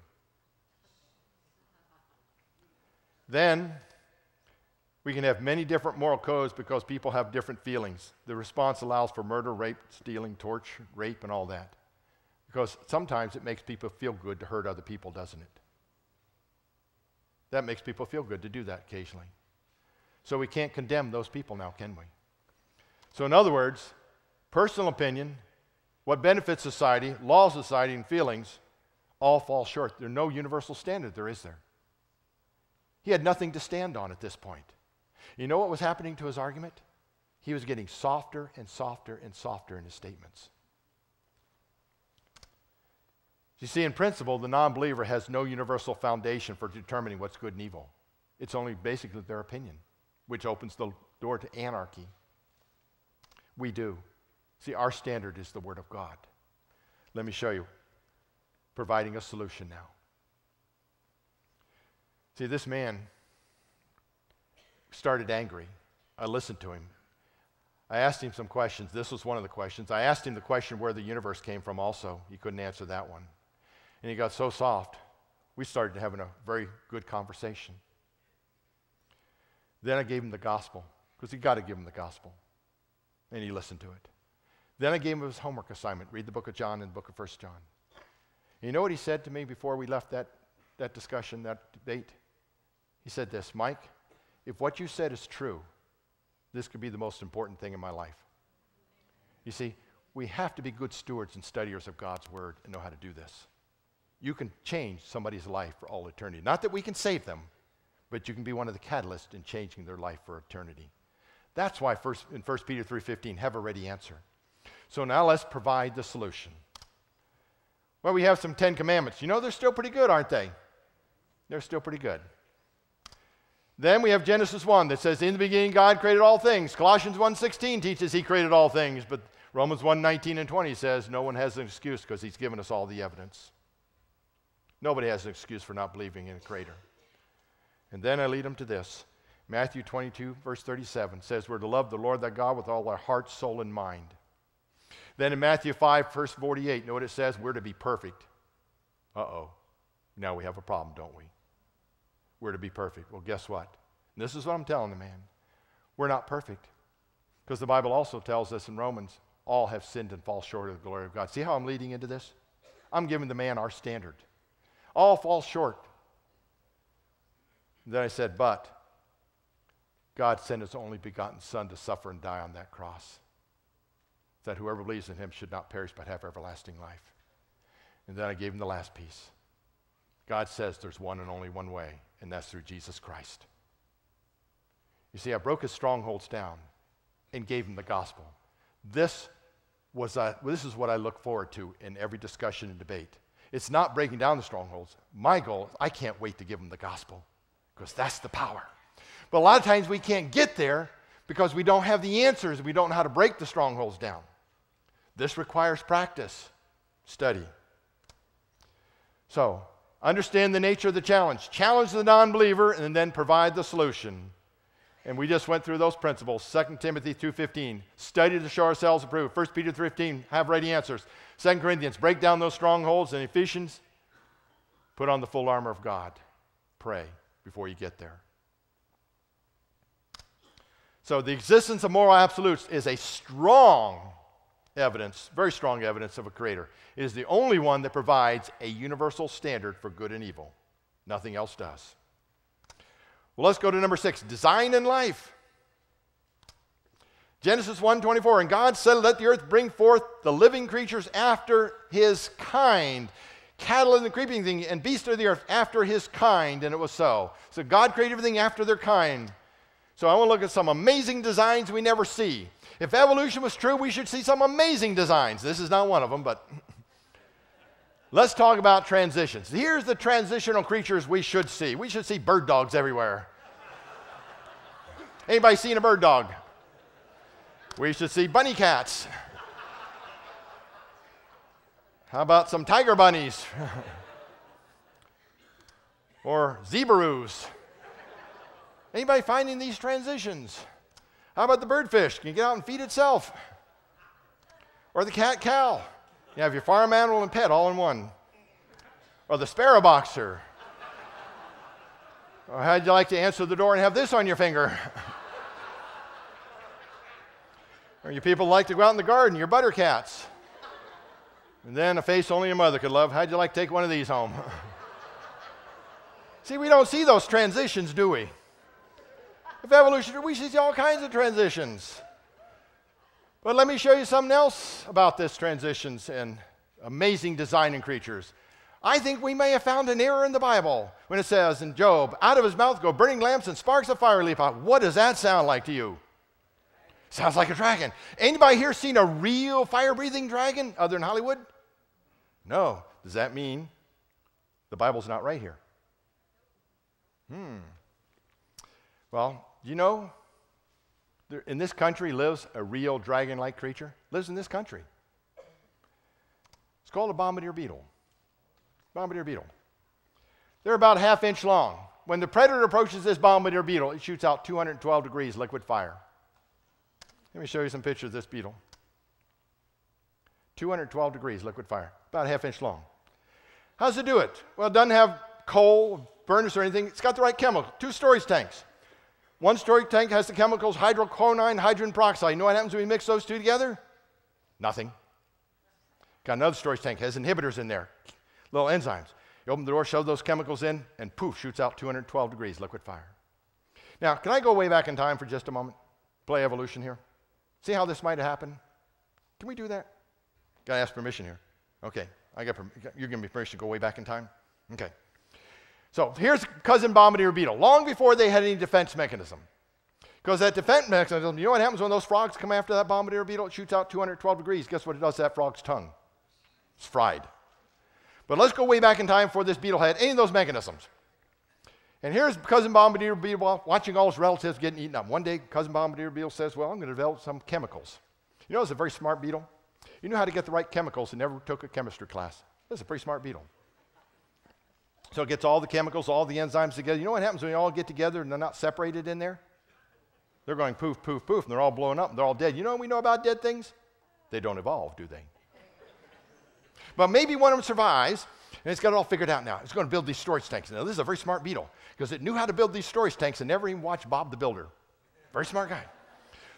Then, we can have many different moral codes because people have different feelings. The response allows for murder, rape, stealing, torture, rape, and all that. Because sometimes it makes people feel good to hurt other people, doesn't it? That makes people feel good to do that occasionally. So we can't condemn those people now, can we? So in other words, personal opinion, what benefits society, laws of society, and feelings all fall short. There's no universal standard there, is there? He had nothing to stand on at this point. You know what was happening to his argument? He was getting softer and softer and softer in his statements. You see, in principle, the non-believer has no universal foundation for determining what's good and evil. It's only basically their opinion, which opens the door to anarchy. We do. See, our standard is the Word of God. Let me show you. Providing a solution now. See, this man started angry. I listened to him. I asked him some questions. This was one of the questions. I asked him the question where the universe came from also. He couldn't answer that one. And he got so soft, we started having a very good conversation. Then I gave him the gospel, because you got to give him the gospel. And he listened to it. Then I gave him his homework assignment, read the book of John and the book of 1 John. And you know what he said to me before we left that discussion, that debate? He said this, Mike, if what you said is true, this could be the most important thing in my life. You see, we have to be good stewards and studiers of God's Word and know how to do this. You can change somebody's life for all eternity. Not that we can save them, but you can be one of the catalysts in changing their life for eternity. That's why in 1 Peter 3:15, have a ready answer. So now let's provide the solution. Well, we have some 10 commandments. You know, they're still pretty good, aren't they? They're still pretty good. Then we have Genesis 1 that says, in the beginning God created all things. Colossians 1:16 teaches he created all things. But Romans 1:19 and 20 says no one has an excuse because he's given us all the evidence. Nobody has an excuse for not believing in a creator. And then I lead them to this. Matthew 22, verse 37 says we're to love the Lord thy God with all our heart, soul, and mind. Then in Matthew 5, verse 48, know what it says? We're to be perfect. Uh-oh. Now we have a problem, don't we? We're to be perfect. Well, guess what? And this is what I'm telling the man. We're not perfect. Because the Bible also tells us in Romans, all have sinned and fall short of the glory of God. See how I'm leading into this? I'm giving the man our standard. All fall short. And then I said, but God sent his only begotten Son to suffer and die on that cross, that whoever believes in him should not perish but have everlasting life. And then I gave him the last piece. God says there's one and only one way, and that's through Jesus Christ. You see, I broke his strongholds down and gave him the gospel. This is what I look forward to in every discussion and debate. It's not breaking down the strongholds. My goal, I can't wait to give them the gospel, because that's the power. But a lot of times we can't get there because we don't have the answers. We don't know how to break the strongholds down. This requires practice, study. So, understand the nature of the challenge. Challenge the non-believer and then provide the solution. And we just went through those principles. 2 Timothy 2:15, study to show ourselves approved. 1 Peter 3:15, have ready answers. 2 Corinthians, break down those strongholds. And Ephesians, put on the full armor of God. Pray before you get there. So the existence of moral absolutes is a strong evidence, very strong evidence of a creator. It is the only one that provides a universal standard for good and evil. Nothing else does. Well, let's go to number 6, design and life. Genesis 1:24, and God said, let the earth bring forth the living creatures after his kind, cattle and the creeping thing, and beasts of the earth after his kind, and it was so. So God created everything after their kind. So I want to look at some amazing designs we never see. If evolution was true, we should see some amazing designs. This is not one of them, but let's talk about transitions. Here's the transitional creatures we should see. We should see bird dogs everywhere. Anybody seen a bird dog? We should see bunny cats. How about some tiger bunnies? Or zebraroos? Anybody finding these transitions? How about the birdfish? Can you get out and feed itself? Or the cat-cow? You have your farm animal and pet all in one. Or the sparrow boxer. Or how'd you like to answer the door and have this on your finger? Or you people like to go out in the garden, your butter cats. And then a face only a mother could love. How'd you like to take one of these home? See, we don't see those transitions, do we? If evolution, we see all kinds of transitions. But let me show you something else about this transitions and amazing design in creatures. I think we may have found an error in the Bible when it says in Job, out of his mouth go burning lamps and sparks of fire leap out. What does that sound like to you? Sounds like a dragon. Anybody here seen a real fire-breathing dragon other than Hollywood? No. Does that mean the Bible's not right here? Well, you know, In this country lives a real dragon-like creature. Lives in this country. It's called a bombardier beetle. Bombardier beetle. They're about 1/2 inch long. When the predator approaches this bombardier beetle, it shoots out 212 degrees liquid fire. Let me show you some pictures of this beetle. 212 degrees liquid fire, about 1/2 inch long. How does it do it? Well, it doesn't have coal, furnace, or anything. It's got the right chemical. 2 storage tanks. One storage tank has the chemicals hydroquinone, hydrogen peroxide. You know what happens when we mix those 2 together? Nothing. Got another storage tank, has inhibitors in there, little enzymes. You open the door, shove those chemicals in, and poof, shoots out 212 degrees liquid fire. Now, can I go way back in time for just a moment? Play evolution here. See how this might have happened? Can we do that? Got to ask permission here. Okay, you're giving me permission to go way back in time? Okay. So here's cousin bombardier beetle, long before they had any defense mechanism. Because that defense mechanism, you know what happens when those frogs come after that bombardier beetle? It shoots out 212 degrees. Guess what it does to that frog's tongue? It's fried. But let's go way back in time before this beetle had any of those mechanisms. And here's cousin bombardier beetle watching all his relatives getting eaten up. One day, cousin bombardier beetle says, well, I'm going to develop some chemicals. You know, it's a very smart beetle. You knew how to get the right chemicals and never took a chemistry class. This is a pretty smart beetle. So it gets all the chemicals, all the enzymes together. You know what happens when they all get together and they're not separated in there? They're going poof, poof, poof, and they're all blowing up and they're all dead. You know what we know about dead things? They don't evolve, do they? But maybe one of them survives, and it's got it all figured out now. It's going to build these storage tanks. Now, this is a very smart beetle because it knew how to build these storage tanks and never even watched Bob the Builder. Very smart guy.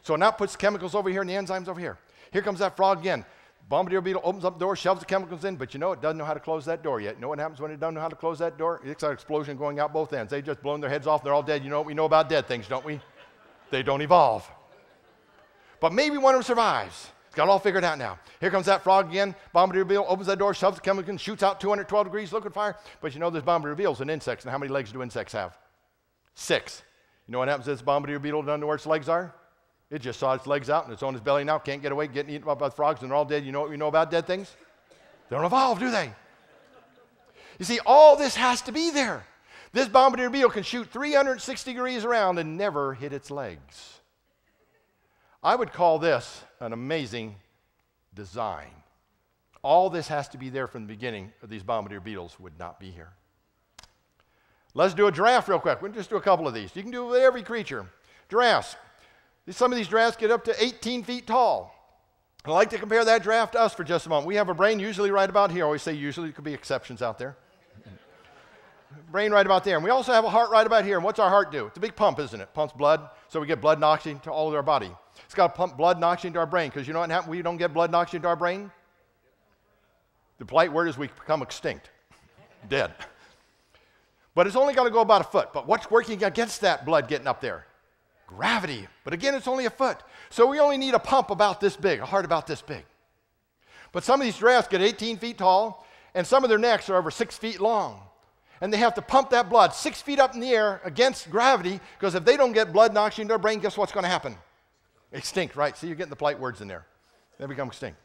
So now it puts chemicals over here and the enzymes over here. Here comes that frog again. Bombardier beetle opens up the door, shoves the chemicals in, but you know it doesn't know how to close that door yet. You know what happens when it doesn't know how to close that door? It's an explosion going out both ends. They've just blown their heads off. They're all dead. You know what we know about dead things, don't we? They don't evolve. But maybe one of them survives. It's got it all figured out now. Here comes that frog again. Bombardier beetle opens that door, shoves the chemical in, shoots out 212 degrees liquid fire. But you know this bombardier beetle is an insect, and how many legs do insects have? 6. You know what happens to this bombardier beetle doesn't know where its legs are? It just saw its legs out, and it's on its belly now, can't get away, getting eaten up by the frogs, and they're all dead. You know what we know about dead things? They don't evolve, do they? You see, all this has to be there. This bombardier beetle can shoot 360 degrees around and never hit its legs. I would call this an amazing design. All this has to be there from the beginning, or these bombardier beetles would not be here. Let's do a giraffe real quick. We'll just do a couple of these. You can do it with every creature. Giraffes. Some of these giraffes get up to 18 feet tall. I'd like to compare that giraffe to us for just a moment. We have a brain usually right about here. I always say usually. There could be exceptions out there. Brain right about there. And we also have a heart right about here. And what's our heart do? It's a big pump, isn't it? Pumps blood, so we get blood and oxygen to all of our body. It's got to pump blood and oxygen to our brain, because you know what happens when we don't get blood and oxygen to our brain? The polite word is we become extinct, dead. But it's only got to go about a foot. But what's working against that blood getting up there? Gravity. But again, it's only a foot. So we only need a pump about this big, a heart about this big. But some of these giraffes get 18 feet tall, and some of their necks are over 6 feet long. And they have to pump that blood 6 feet up in the air against gravity, because if they don't get blood and oxygen to their brain, guess what's going to happen? Extinct, right? See, you're getting the polite words in there. They become extinct.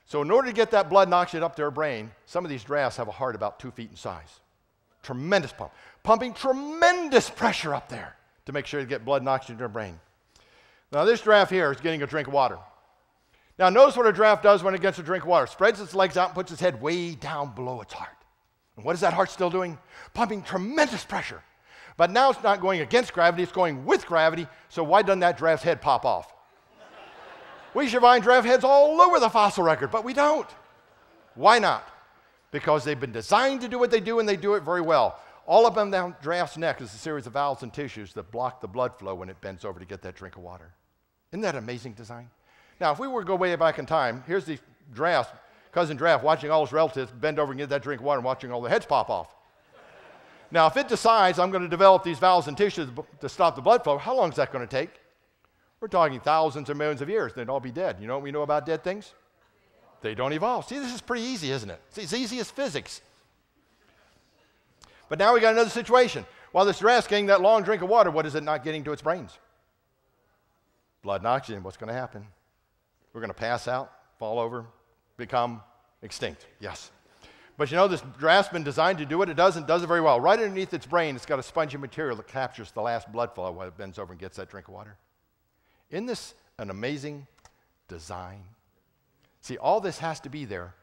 So in order to get that blood and oxygen up to their brain, some of these giraffes have a heart about 2 feet in size. Tremendous pump. Pumping tremendous pressure up there to make sure to get blood and oxygen to their brain. Now this giraffe here is getting a drink of water. Now notice what a giraffe does when it gets a drink of water. Spreads its legs out and puts its head way down below its heart. And what is that heart still doing? Pumping tremendous pressure. But now it's not going against gravity, it's going with gravity, so why doesn't that giraffe's head pop off? We should find giraffe heads all over the fossil record, but we don't. Why not? Because they've been designed to do what they do, and they do it very well. All up and down giraffe's neck is a series of valves and tissues that block the blood flow when it bends over to get that drink of water. Isn't that amazing design? Now, if we were to go way back in time, here's the giraffes, cousin giraffe, watching all his relatives bend over and get that drink of water and watching all their heads pop off. Now, if it decides I'm going to develop these valves and tissues to stop the blood flow, how long is that going to take? We're talking thousands or millions of years. They'd all be dead. You know what we know about dead things? They don't evolve. See, this is pretty easy, isn't it? It's easy as physics. But now we got another situation. While this giraffe's getting that long drink of water, what is it not getting to its brains? Blood and oxygen. What's going to happen? We're going to pass out, fall over, become extinct. Yes. But you know, this giraffe's been designed to do what it does, and does it very well. Right underneath its brain, it's got a spongy material that captures the last blood flow while it bends over and gets that drink of water. Isn't this an amazing design? See, all this has to be there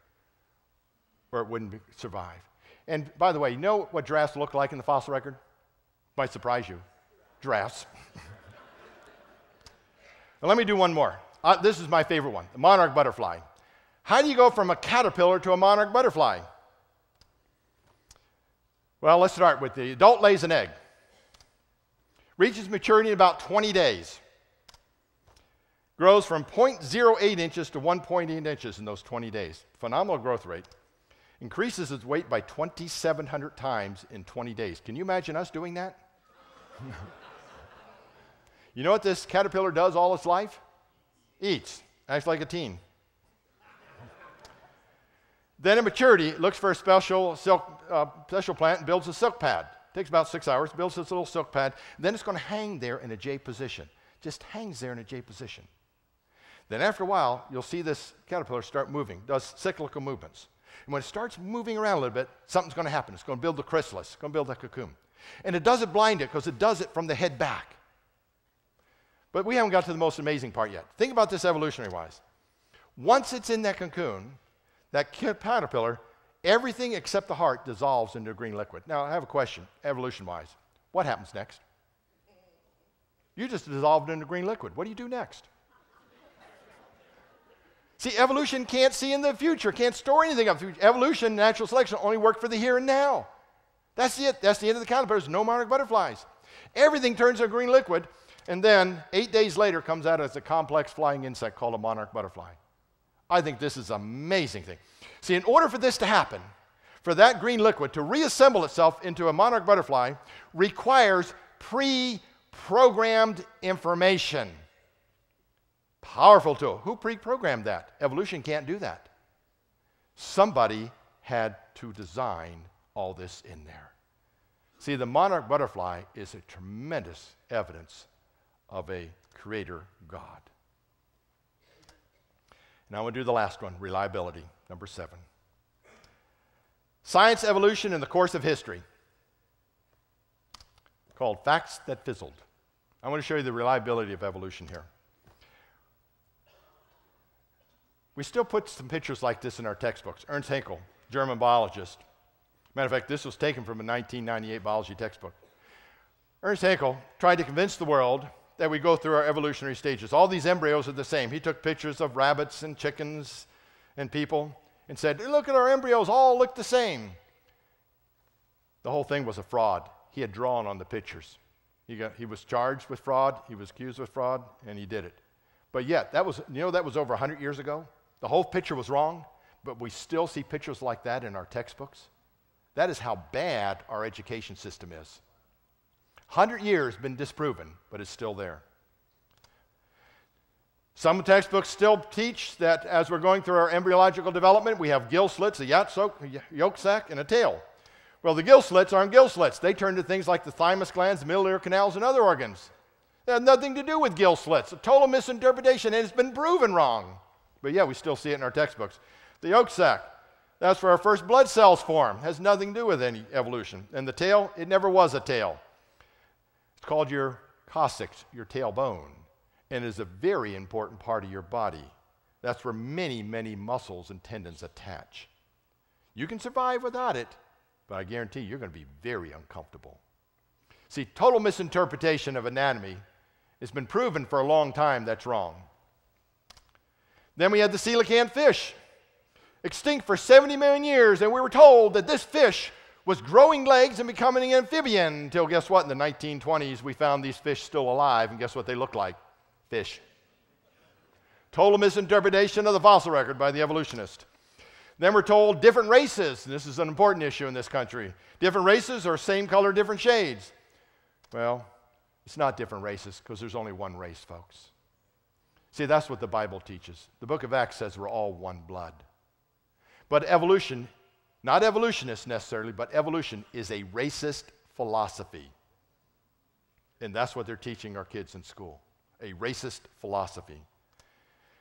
or it wouldn't survive. And by the way, you know what giraffes look like in the fossil record? Might surprise you. Giraffes. Now, let me do one more. This is my favorite one, the monarch butterfly. How do you go from a caterpillar to a monarch butterfly? Well, let's start with the adult lays an egg. Reaches maturity in about 20 days. Grows from 0.08 inches to 1.8 inches in those 20 days. Phenomenal growth rate. Increases its weight by 2,700 times in 20 days. Can you imagine us doing that? You know what this caterpillar does all its life? Eats. Acts like a teen. Then at maturity, it looks for a special plant and builds a silk pad. Takes about 6 hours, builds this little silk pad. Then it's going to hang there in a J position. Just hangs there in a J position. Then after a while, you'll see this caterpillar start moving, does cyclical movements. And when it starts moving around a little bit, something's going to happen. It's going to build the chrysalis. It's going to build the cocoon. And it doesn't blind it because it does it from the head back. But we haven't got to the most amazing part yet. Think about this evolutionary-wise. Once it's in that cocoon, that caterpillar, everything except the heart dissolves into a green liquid. Now, I have a question, evolution-wise. What happens next? You just dissolved into green liquid. What do you do next? See, evolution can't see in the future, can't store anything of the future. Evolution, natural selection, only work for the here and now. That's it. That's the end of the caterpillar. There's no monarch butterflies. Everything turns to a green liquid, and then 8 days later comes out as a complex flying insect called a monarch butterfly. I think this is an amazing thing. See, in order for this to happen, for that green liquid to reassemble itself into a monarch butterfly requires pre-programmed information. Powerful tool. Who pre-programmed that? Evolution can't do that. Somebody had to design all this in there. See, the monarch butterfly is a tremendous evidence of a creator God. Now I'm going to do the last one, reliability, number 7. Science evolution in the course of history, called Facts That Fizzled. I want to show you the reliability of evolution here. We still put some pictures like this in our textbooks. Ernst Haeckel, German biologist. Matter of fact, this was taken from a 1998 biology textbook. Ernst Haeckel tried to convince the world that we go through our evolutionary stages. All these embryos are the same. He took pictures of rabbits and chickens and people and said, look at our embryos, all look the same. The whole thing was a fraud. He had drawn on the pictures. He was charged with fraud, he was accused with fraud, and he did it. But yet, that was over 100 years ago. The whole picture was wrong, but we still see pictures like that in our textbooks. That is how bad our education system is. 100 years been disproven, but it's still there. Some textbooks still teach that as we're going through our embryological development, we have gill slits, a yolk sac, and a tail. Well, the gill slits aren't gill slits. They turn to things like the thymus glands, the middle ear canals, and other organs. They have nothing to do with gill slits. A total misinterpretation, and it's been proven wrong. But yeah, we still see it in our textbooks. The yolk sac, that's where our first blood cells form. Has nothing to do with any evolution. And the tail, it never was a tail. It's called your coccyx, your tailbone, and is a very important part of your body. That's where many, many muscles and tendons attach. You can survive without it, but I guarantee you're going to be very uncomfortable. See, total misinterpretation of anatomy has been proven for a long time that's wrong. Then we had the coelacanth fish, extinct for 70 million years, and we were told that this fish was growing legs and becoming an amphibian until, guess what, in the 1920s we found these fish still alive, and guess what they look like? Fish. Total misinterpretation of the fossil record by the evolutionist. Then we're told different races, and this is an important issue in this country, different races are same color, different shades. Well, it's not different races because there's only one race, folks. See, that's what the Bible teaches. The book of Acts says we're all one blood. But evolution, not evolutionists necessarily, but evolution is a racist philosophy. And that's what they're teaching our kids in school, a racist philosophy.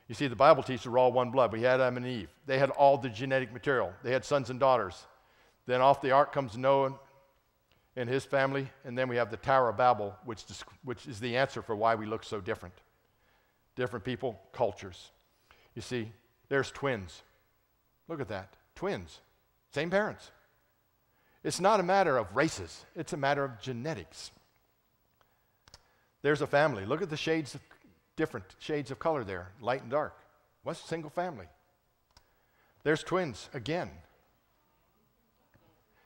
You see, the Bible teaches we're all one blood. We had Adam and Eve. They had all the genetic material. They had sons and daughters. Then off the ark comes Noah and his family, and then we have the Tower of Babel, which is the answer for why we look so different. different people, cultures. You see, there's twins. Look at that. Twins. Same parents. It's not a matter of races. It's a matter of genetics. There's a family. Look at the shades, different shades of color there, light and dark. What's a single family? There's twins again.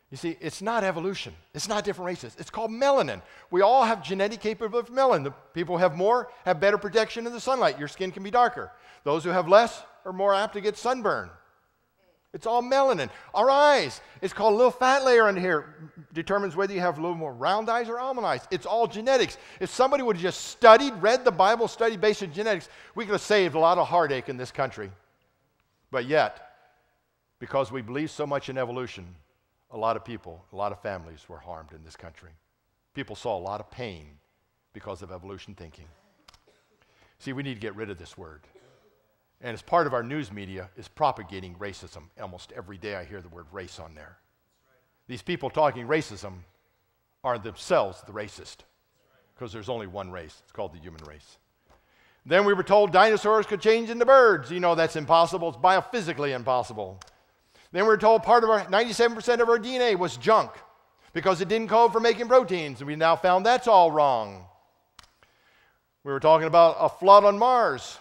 You see, it's not evolution. It's not different races. It's called melanin. We all have genetic capability of melanin. The people who have more have better protection in the sunlight. Your skin can be darker. Those who have less are more apt to get sunburn. It's all melanin. Our eyes, it's called a little fat layer under here, determines whether you have a little more round eyes or almond eyes. It's all genetics. If somebody would have just studied, read the Bible, studied basic genetics, we could have saved a lot of heartache in this country. But yet, because we believe so much in evolution, a lot of people, a lot of families were harmed in this country. People saw a lot of pain because of evolution thinking. See, we need to get rid of this word. And as part of our news media is propagating racism. Almost every day I hear the word race on there. These people talking racism are themselves the racist because there's only one race. It's called the human race. Then we were told dinosaurs could change into birds. You know that's impossible. It's biophysically impossible. Then we were told part of our 97% of our DNA was junk because it didn't code for making proteins, and we now found that's all wrong. We were talking about a flood on Mars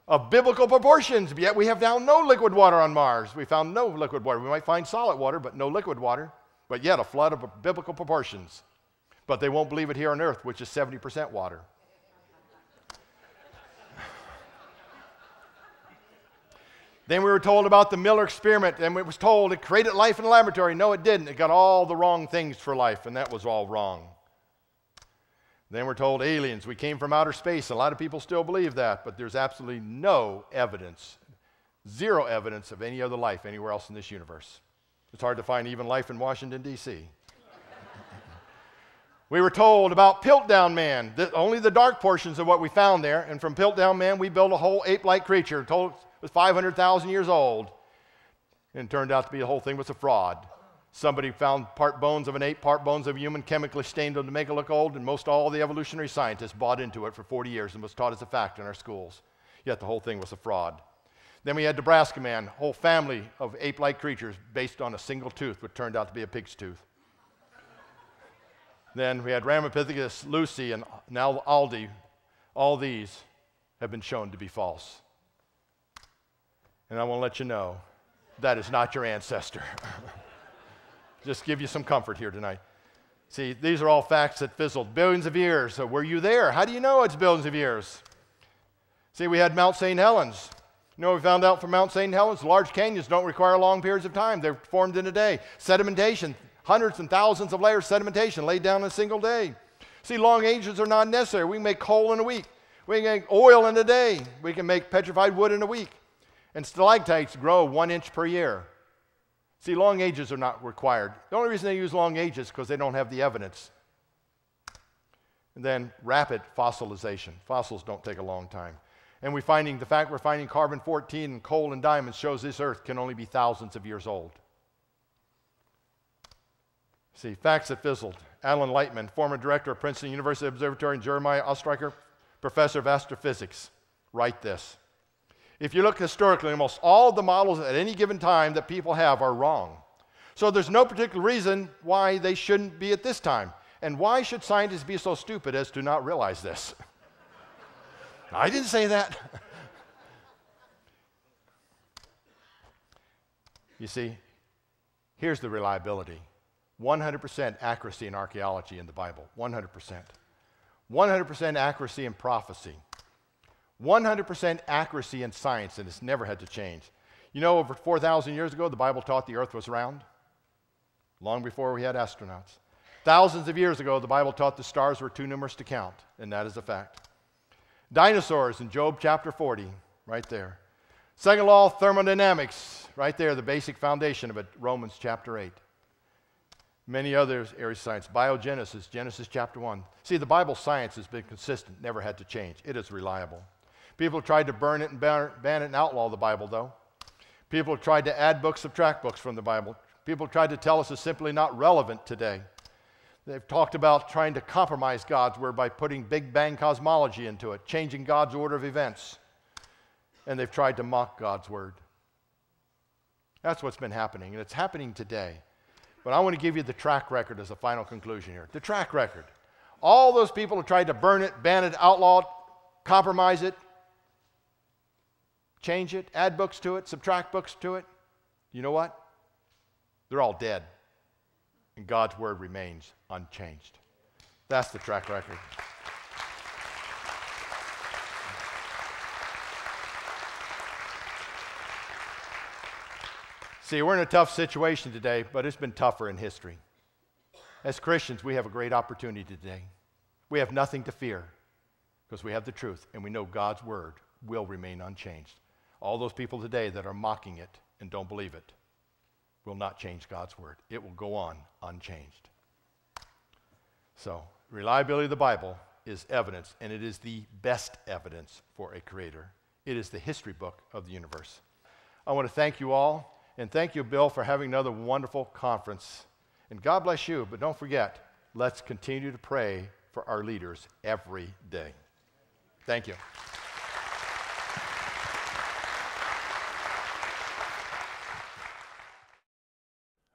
of biblical proportions, yet we have now no liquid water on Mars. We found no liquid water. We might find solid water, but no liquid water, but yet a flood of biblical proportions. But they won't believe it here on Earth, which is 70% water. Then we were told about the Miller experiment, and it was told it created life in a laboratory. No, it didn't. It got all the wrong things for life, and that was all wrong. Then we're told aliens. We came from outer space. A lot of people still believe that, but there's absolutely no evidence, zero evidence of any other life anywhere else in this universe. It's hard to find even life in Washington, D.C. We were told about Piltdown Man, only the dark portions of what we found there, and from Piltdown Man we built a whole ape-like creature. Told it was 500,000 years old, and it turned out to be the whole thing was a fraud. Somebody found part bones of an ape, part bones of a human, chemically stained them to make it look old, and most all the evolutionary scientists bought into it for 40 years and was taught as a fact in our schools. Yet the whole thing was a fraud. Then we had Nebraska Man, a whole family of ape-like creatures based on a single tooth, which turned out to be a pig's tooth. Then we had Ramapithecus, Lucy, and now Aldi. All these have been shown to be false. And I want to let you know, that is not your ancestor. Just give you some comfort here tonight. See, these are all facts that fizzled. Billions of years. So were you there? How do you know it's billions of years? See, we had Mount St. Helens. You know what we found out from Mount St. Helens? Large canyons don't require long periods of time. They're formed in a day. Sedimentation, hundreds and thousands of layers of sedimentation laid down in a single day. See, long ages are not necessary. We can make coal in a week. We can make oil in a day. We can make petrified wood in a week. And stalactites grow 1 inch per year. See, long ages are not required. The only reason they use long ages is because they don't have the evidence. And then rapid fossilization. Fossils don't take a long time. And the fact we're finding carbon-14 in coal and diamonds shows this Earth can only be thousands of years old. See, facts that fizzled. Alan Lightman, former director of Princeton University Observatory, and Jeremiah Ostreicher, professor of astrophysics, write this. If you look historically, almost all of the models at any given time that people have are wrong. So there's no particular reason why they shouldn't be at this time. And why should scientists be so stupid as to not realize this? I didn't say that. You see, here's the reliability. 100% accuracy in archaeology in the Bible. 100%. 100% accuracy in prophecy. 100% accuracy in science, and it's never had to change. You know, over 4,000 years ago, the Bible taught the earth was round, long before we had astronauts. Thousands of years ago, the Bible taught the stars were too numerous to count, and that is a fact. Dinosaurs in Job chapter 40, right there. Second law of thermodynamics, right there, the basic foundation of it, Romans chapter 8. Many other areas of science. Biogenesis, Genesis chapter 1. See, the Bible science has been consistent, never had to change. It is reliable. People have tried to burn it and ban it and outlaw the Bible, though. People have tried to add books, subtract books from the Bible. People have tried to tell us it's simply not relevant today. They've talked about trying to compromise God's word by putting Big Bang cosmology into it, changing God's order of events. And they've tried to mock God's word. That's what's been happening, and it's happening today. But I want to give you the track record as a final conclusion here. The track record. All those people who tried to burn it, ban it, outlaw it, compromise it, change it, add books to it, subtract books to it, you know what? They're all dead. And God's word remains unchanged. That's the track record. See, we're in a tough situation today, but it's been tougher in history. As Christians, we have a great opportunity today. We have nothing to fear because we have the truth, and we know God's word will remain unchanged. All those people today that are mocking it and don't believe it will not change God's word. It will go on unchanged. So, reliability of the Bible is evidence, and it is the best evidence for a creator. It is the history book of the universe. I want to thank you all. And thank you, Bill, for having another wonderful conference. And God bless you, but don't forget, let's continue to pray for our leaders every day. Thank you.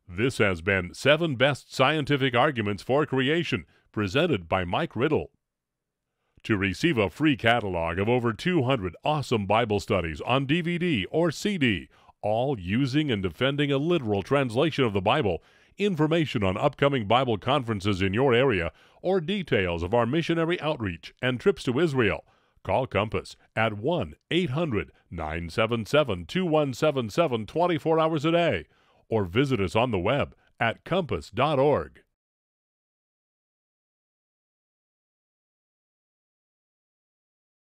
This has been 7 Best Scientific Arguments for Creation, presented by Mike Riddle. To receive a free catalog of over 200 awesome Bible studies on DVD or CD, all using and defending a literal translation of the Bible, information on upcoming Bible conferences in your area, or details of our missionary outreach and trips to Israel, call Compass at 1-800-977-2177 24 hours a day, or visit us on the web at compass.org.